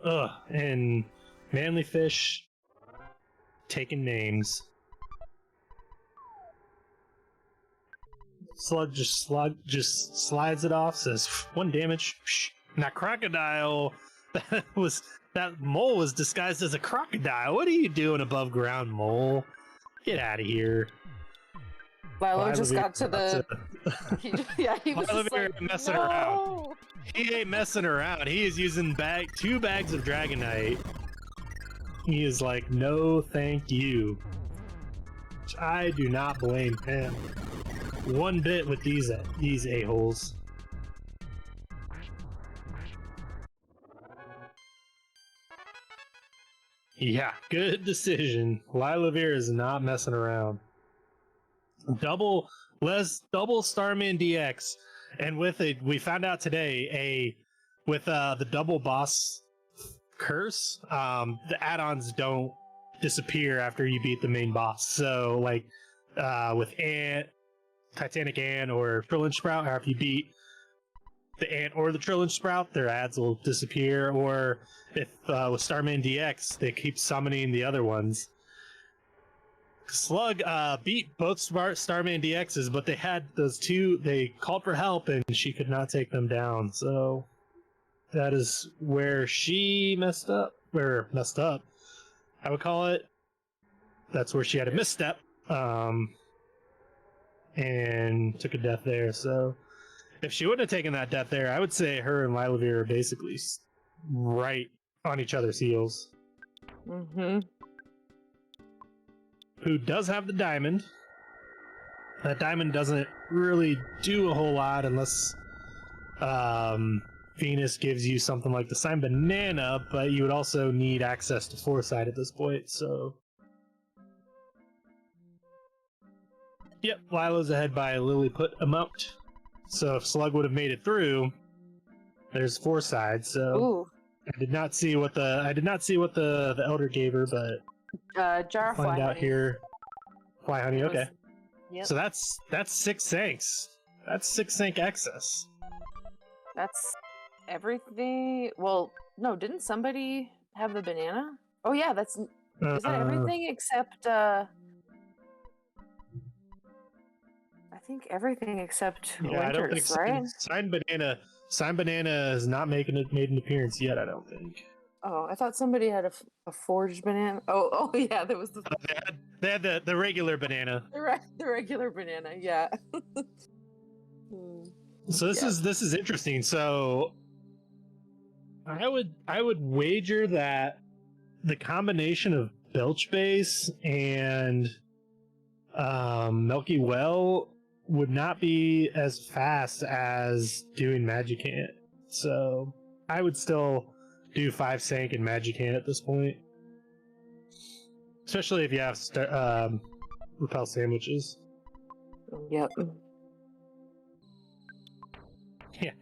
Ugh, and Manly Fish taking names. Slug just slides it off, says 1 damage. And that crocodile, that mole was disguised as a crocodile. What are you doing above ground, mole? Get out of here. Lilo just got to the... he was just like, messing around. He ain't messing around. He is using 2 bags of Dragonite. He is like, no thank you. Which I do not blame him one bit with these a-holes. Yeah, good decision. Lylovir is not messing around. Double Starman DX, and we found out today with the double boss curse, the add-ons don't disappear after you beat the main boss. So like with Titanic Ant or Trillin Sprout, or if you beat the Ant or the Trillin Sprout, their ads will disappear. Or if with Starman DX, they keep summoning the other ones. Slug beat both Starman DXs, but they had those 2. They called for help, and she could not take them down. So that is where she messed up. I would call it. That's where she had a misstep. and took a death there. So if she wouldn't have taken that death there, I would say her and lylovir are basically right on each other's heels. Mm-hmm. Who does have the diamond. That diamond doesn't really do a whole lot unless Venus gives you something like the sign banana, but you would also need access to foresight at this point, so... Yep, Lilo's ahead by a Lilliput amount. So if Slug would have made it through, there's foresight, so... Ooh. I did not see what the Elder gave her, but... Jar find fly out honey. here. Fly honey, okay. Yep. So that's 6 Sanks. That's 6 Sank excess. That's everything. Well, no, didn't somebody have the banana? Oh yeah, is that everything except I think everything except yeah, I don't think Winters, right? Sign banana is not made an appearance yet, I don't think. Oh, I thought somebody had a forged banana. Oh yeah, there was They had the regular banana. the regular banana, yeah. So this is interesting. So I would wager that the combination of Belch Base and Milky Well would not be as fast as doing Magicant. So I would still do 5 Sank and Magicant at this point. Especially if you have repel sandwiches. Yep. Yeah.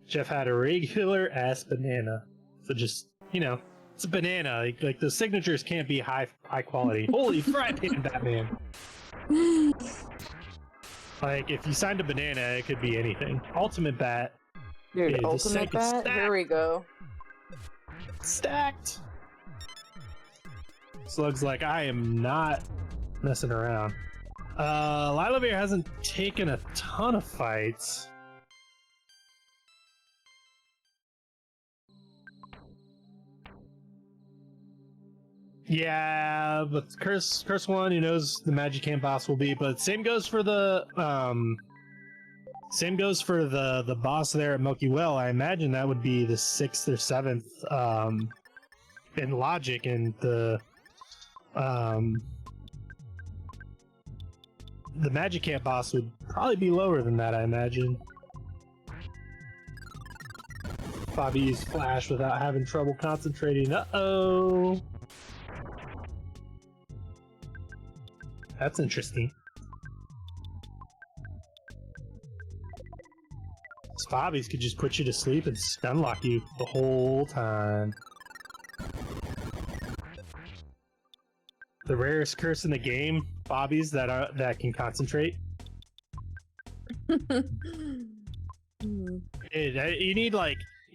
Jeff had a regular ass banana. So just, it's a banana. Like the signatures can't be high quality. Holy fry pan, Batman. Like if you signed a banana, it could be anything. Ultimate Bat. Dude, Ultimate Bat? Here we go. Stacked. Slug's like, I am not messing around. Lylovir hasn't taken a ton of fights. Yeah, but Curse one, who knows the Magicant boss will be, but same goes for the boss there at Milky Well. I imagine that would be the 6th or 7th in logic, and the Magicant boss would probably be lower than that, I imagine. Bobby used Flash without having trouble concentrating. Uh-oh! That's interesting. Bobbies could just put you to sleep and stun lock you the whole time. The rarest curse in the game, Bobbies that can concentrate. You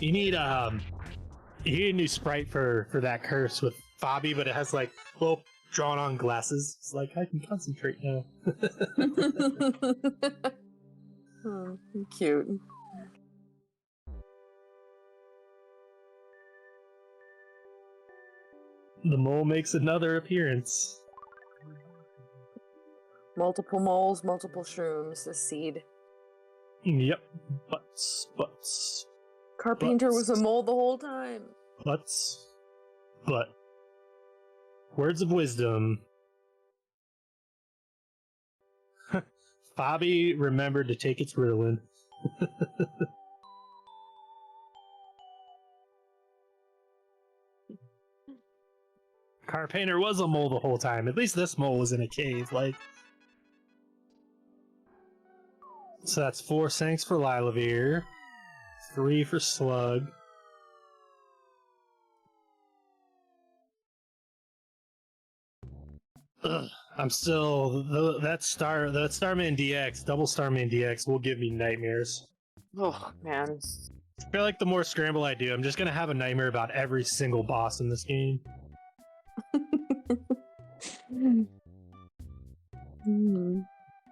need a new sprite for that curse with Bobby, but it has like little drawn on glasses. It's like I can concentrate now. Oh, cute. The mole makes another appearance. Multiple moles, multiple shrooms, the seed. Yep. Butts. Carpenter was a mole the whole time. But. Words of wisdom. Bobby remembered to take its Ritalin. Carpainter was a mole the whole time. At least this mole was in a cave, like. So that's 4 Sanks for Lylovir, 3 for Slug. Ugh, I'm still that Starman DX, double Starman DX will give me nightmares. Oh man. I feel like the more Scramble I do, I'm just gonna have a nightmare about every single boss in this game.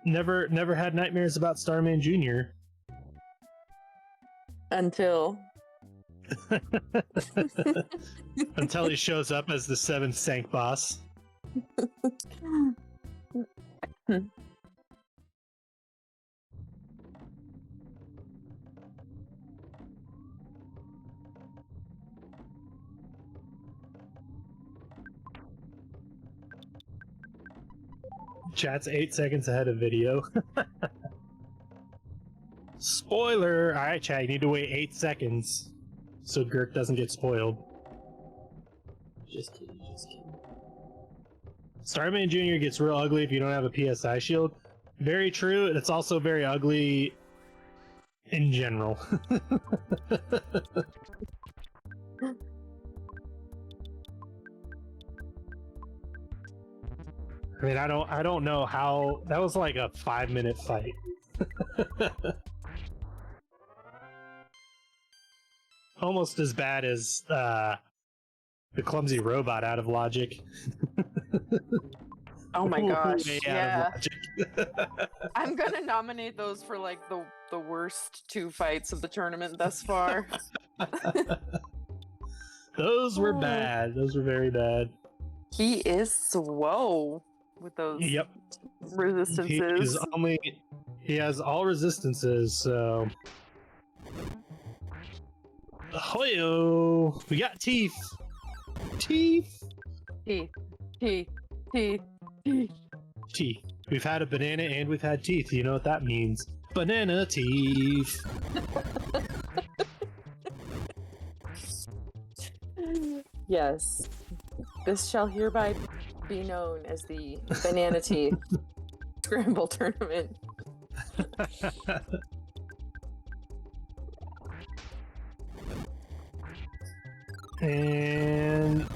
Never had nightmares about Starman Jr. Until he shows up as the 7th Sank boss. Chat's 8 seconds ahead of video. Spoiler! Alright, chat, you need to wait 8 seconds so Gurk doesn't get spoiled. Just kidding, just kidding. Starman Jr. gets real ugly if you don't have a PSI shield. Very true, and it's also very ugly in general. I mean, I don't know how that was like a 5-minute fight. Almost as bad as the clumsy robot out of Logic. Oh my gosh, Way out of yeah. Logic. I'm gonna nominate those for like the worst 2 fights of the tournament thus far. Those were bad. Those were very bad. He is swole with those resistances. He has all resistances, so ahoyo! We got teeth. Teeth. Teeth. Teeth. Teeth. Teeth. Teeth. We've had a banana and we've had teeth. You know what that means? Banana teeth. Yes. This shall hereby be known as the Banana Teeth Scramble Tournament. And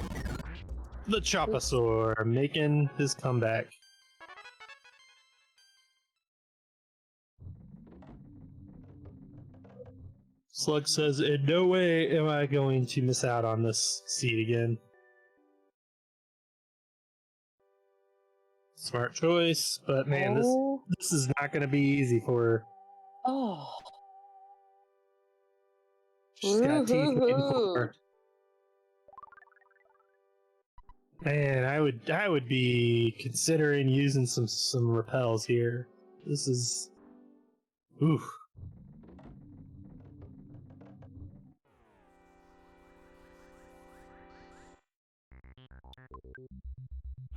the Chopasaur making his comeback. Slug says, in no way am I going to miss out on this seed again. Smart choice, but man, this is not going to be easy for her. Oh. She's got teeth waiting for her. Man, I would be considering using some repels here. This is oof.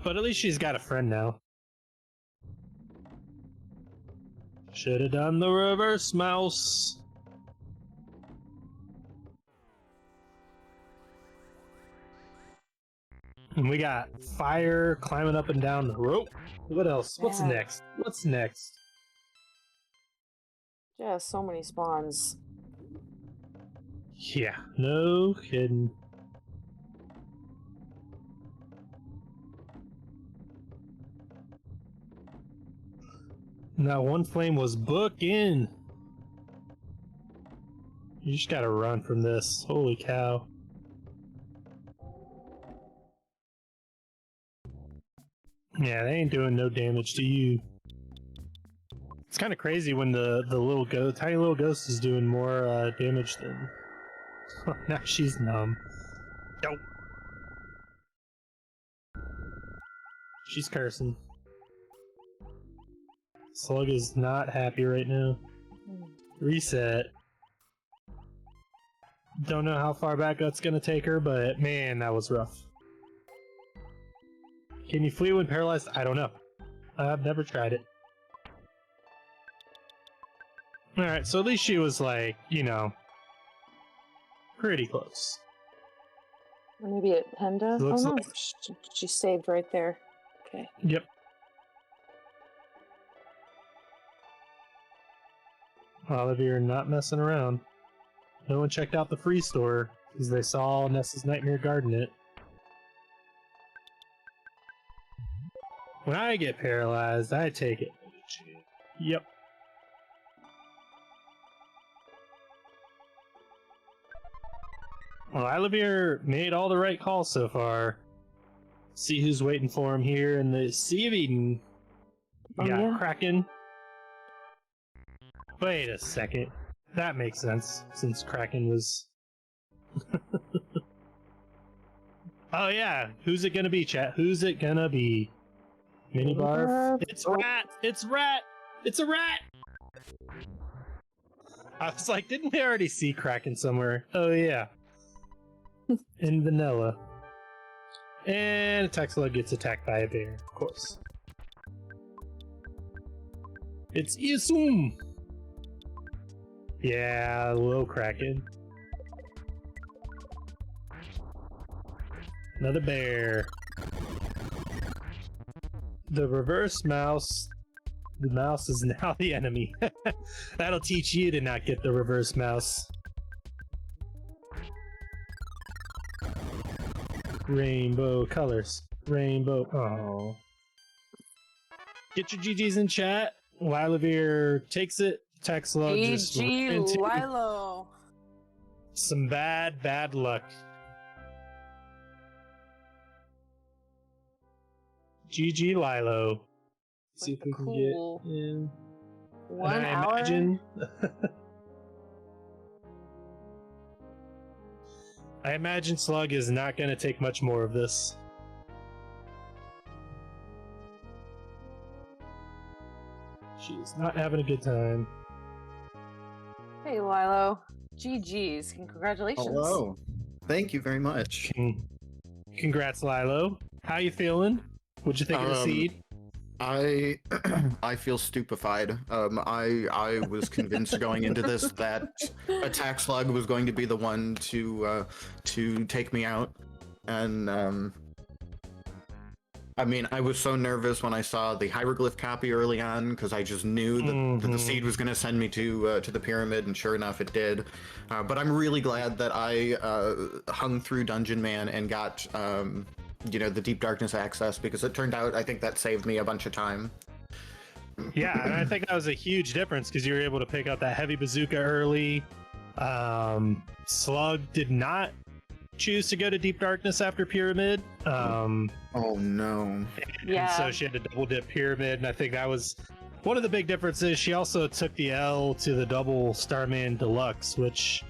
But at least she's got a friend now. Should have done the reverse mouse. And we got fire climbing up and down the rope. What else? What's next? What's next? Yeah, so many spawns. Yeah, no kidding. Now one flame was booked in. You just gotta run from this. Holy cow. Yeah, they ain't doing no damage to you. It's kind of crazy when the tiny little ghost is doing more damage than... Now she's numb. Nope. She's cursing. Slug is not happy right now. Reset. Don't know how far back that's gonna take her, but man, that was rough. Can you flee when paralyzed? I don't know. I've never tried it. Alright, so at least she was like, you know, pretty close. Maybe at Penda? Oh no, Like... she saved right there. Okay. Yep. Lylovir not messing around. No one checked out the free store because they saw Ness's Nightmare Garden it. When I get paralyzed, I take it. Yep. Well, Lylovir made all the right calls so far. See who's waiting for him here in the Sea of Eden. Yeah, Kraken. Wait a second. That makes sense, since Kraken was... Oh yeah, who's it gonna be, chat? Who's it gonna be? Minibarf? It's Rat! It's Rat! It's a rat! I was like, didn't we already see Kraken somewhere? Oh yeah. In vanilla. And Texla gets attacked by a bear, of course. It's Isum. Yeah, little Kraken. Another bear. The reverse mouse. The mouse is now the enemy. That'll teach you to not get the reverse mouse. Rainbow colors. Rainbow. Oh. Get your GGs in chat. Lylovir takes it. Texla just GG ran into Lilo. some bad luck. GG Lilo. See if we can Cool. get in. 1 And I hour. imagine I imagine Slug is not going to take much more of this. She's not having a good time. Hey Lilo. GG's. Congratulations. Hello. Thank you very much. Congrats, Lilo. How you feeling? What'd you think of the seed? I feel stupefied. I was convinced going into this that Attack Slug was going to be the one to take me out, and I mean, I was so nervous when I saw the hieroglyph copy early on because I just knew that the seed was going to send me to the pyramid, and sure enough, it did. But I'm really glad that I hung through Dungeon Man and got you know, the Deep Darkness access, because it turned out I think that saved me a bunch of time. Yeah, and I think that was a huge difference because you were able to pick up that heavy bazooka early. Slug did not choose to go to Deep Darkness after Pyramid. Oh no. Yeah. And so she had to double dip Pyramid, and I think that was one of the big differences. She also took the L to the double Starman Deluxe, which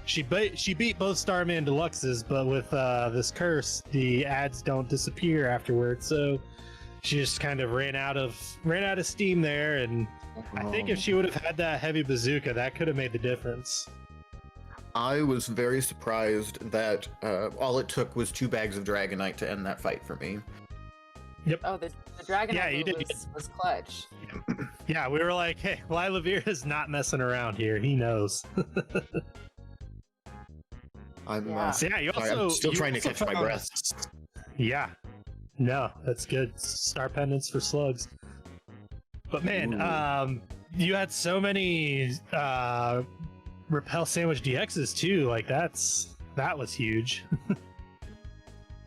she beat both Starman Deluxes, but with this curse, the ads don't disappear afterwards. So she just kind of ran out of steam there, and I think if she would have had that heavy bazooka, that could have made the difference. I was very surprised that all it took was 2 bags of Dragonite to end that fight for me. Yep. Oh, the Dragon Yeah, you did. was clutch. Yeah, we were like, hey, Lylovir is not messing around here. He knows. I'm So yeah, you sorry, also I'm still you trying to also catch my found- breath. Yeah, no, that's good. Star pendants for slugs. But man, you had so many repel sandwich DXs too. Like that was huge.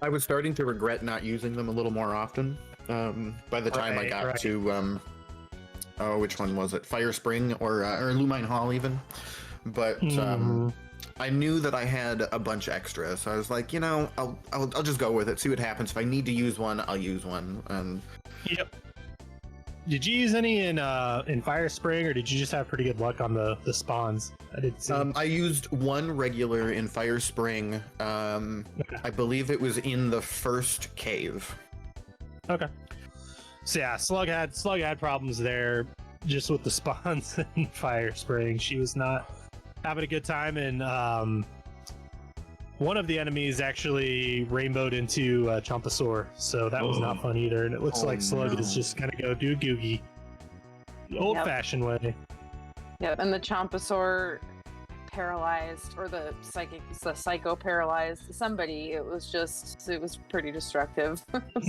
I was starting to regret not using them a little more often. By the time I got to which one was it? Fire Spring or Lumine Hall even. But I knew that I had a bunch extra, so I was like, you know, I'll just go with it. See what happens. If I need to use one, I'll use one. Yep. Did you use any in Fire Spring, or did you just have pretty good luck on the spawns? I did see. I used one regular in Fire Spring. I believe it was in the first cave. Okay. So yeah, Slug had problems there, just with the spawns in Fire Spring. She was not having a good time, and one of the enemies actually rainbowed into Chompasaur, so that was not fun either. And it looks like Slug is just gonna go do Googie, the old-fashioned way. Yep, and the Chompasaur paralyzed, or the psycho paralyzed somebody. It was pretty destructive.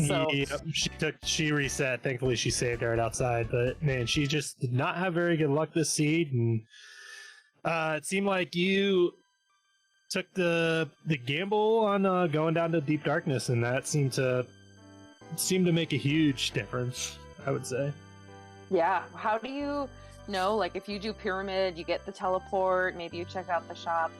So Yep, she reset. Thankfully, she saved her right outside. But man, she just did not have very good luck this seed, and it seemed like you took the gamble on going down to Deep Darkness, and that seemed to make a huge difference, I would say. yeah, how do you know, like, if you do Pyramid, you get the teleport, maybe you check out the shop,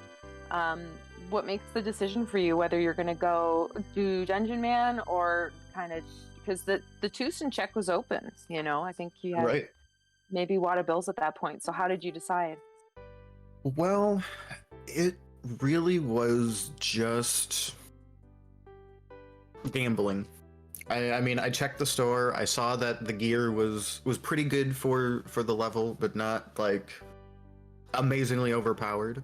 what makes the decision for you whether you're going to go do Dungeon Man or kind of, because the Tucson check was open, you know, I think you had maybe Wada Bills at that point. So how did you decide? Well, it really was just gambling. I mean, I checked the store. I saw that the gear was pretty good for the level, but not like amazingly overpowered.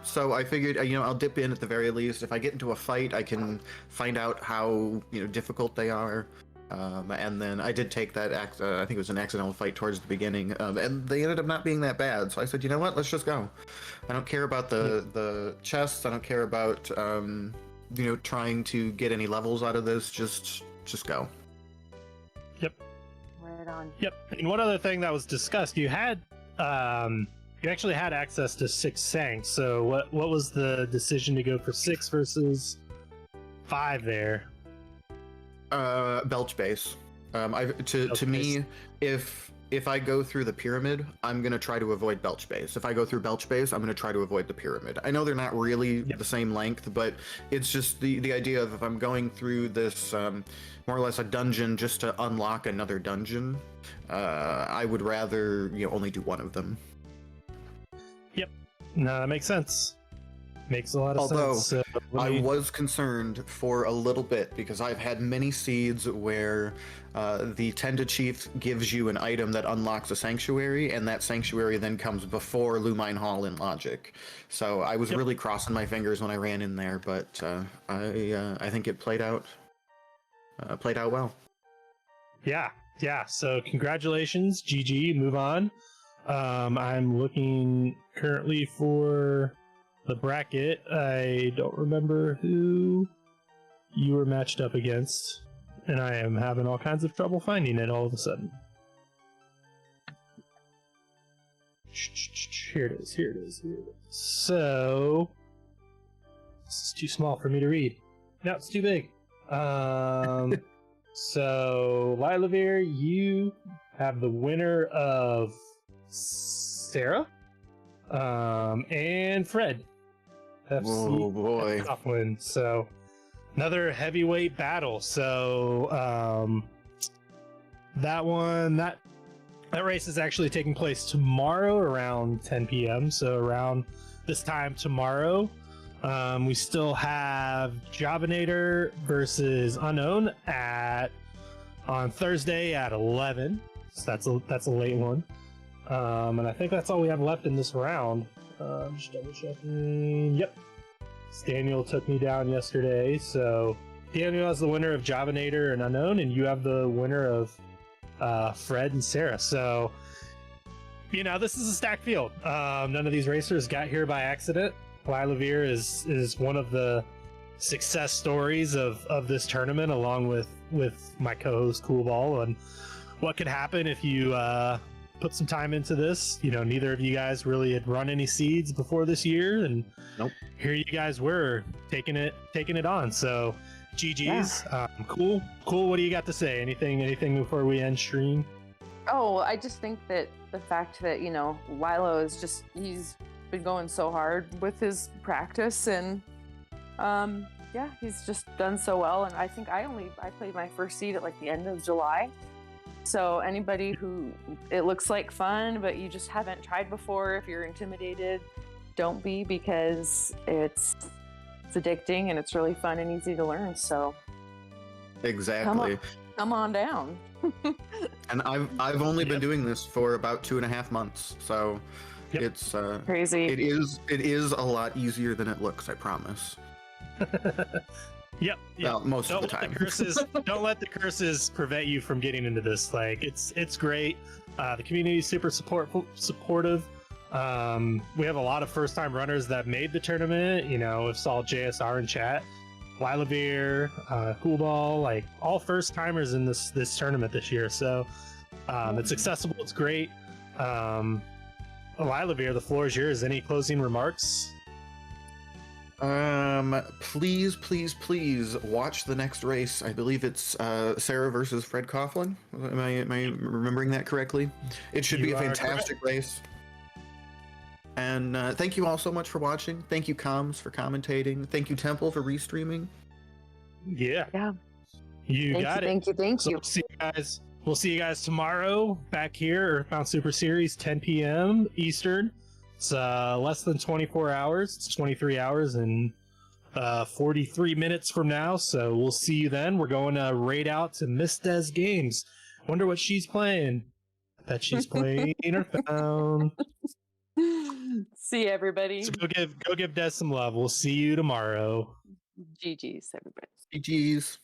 So I figured, you know, I'll dip in at the very least. If I get into a fight, I can find out how, you know, difficult they are. And then I did take that, I think it was an accidental fight towards the beginning, and they ended up not being that bad. So I said, you know what, let's just go. I don't care about the chests. I don't care about, trying to get any levels out of this. Just go. Yep. Right on. Yep. And one other thing that was discussed, you actually had access to 6 sanks. So what was the decision to go for 6 versus 5 there? Belch base. To me, if I go through the pyramid, I'm gonna try to avoid Belch base. If I go through Belch base, I'm gonna try to avoid the pyramid. I know they're not really the same length, but it's just the idea of if I'm going through this more or less a dungeon just to unlock another dungeon, I would rather only do one of them. Yep. No, that makes sense. Makes a lot of sense. Although I was concerned for a little bit because I've had many seeds where the Tended Chief gives you an item that unlocks a sanctuary, and that sanctuary then comes before Lumine Hall in Logic. So I was really crossing my fingers when I ran in there, but I think it played out well. Yeah. So congratulations, GG. Move on. I'm looking currently for the bracket. I don't remember who you were matched up against, and I am having all kinds of trouble finding it all of a sudden. Here it is. So this is too small for me to read. No, it's too big. So lylovir, you have the winner of Sarah, and Fred. Oh boy. Coughlin. So another heavyweight battle. So that race is actually taking place tomorrow around 10 p.m. So around this time tomorrow, we still have Javanator versus Unknown on Thursday at 11. So that's a late one. And I think that's all we have left in this round. Just double checking. Yep. Daniel took me down yesterday, so Daniel has the winner of Javanator and Unknown, and you have the winner of Fred and Sarah. So, this is a stacked field. None of these racers got here by accident. lylovir is one of the success stories of this tournament, along with my co-host KewelBall, and what could happen if you put some time into this. Neither of you guys really had run any seeds before this year, and nope. Here you guys were taking it on. So GG's. Yeah. Cool. What do you got to say? Anything before we end stream? Oh, I just think that the fact that Lilo is he's been going so hard with his practice, and he's just done so well. And I think I played my first seed at the end of July. So anybody who it looks like fun, but you just haven't tried before, if you're intimidated, don't be, because it's addicting and it's really fun and easy to learn. So exactly. Come on down. And I've only been doing this for about 2.5 months, so it's crazy. It is a lot easier than it looks, I promise. Yep. Well, most of the time. Don't let the curses prevent you from getting into this. It's great. The community is super supportive. We have a lot of first-time runners that made the tournament. We've saw JSR in chat, lylovir, KewelBall, all first-timers in this tournament this year. So it's accessible. It's great. lylovir, the floor is yours. Any closing remarks? Please watch the next race. I believe it's Sarah versus Fred Coughlin. Am I remembering that correctly? It should be a fantastic race. And thank you all so much for watching. Thank you, Comms, for commentating. Thank you, Temple, for restreaming. Yeah. You got it. Thank you. We'll see you guys tomorrow back here, Earthbound Super Series, 10 p.m. Eastern. It's less than 24 hours. It's 23 hours and 43 minutes from now. So we'll see you then. We're going to raid out to Miss Des Games. Wonder what she's playing. I bet she's playing Earthbound. See you, everybody. So go give Des some love. We'll see you tomorrow. GG's, everybody. GG's.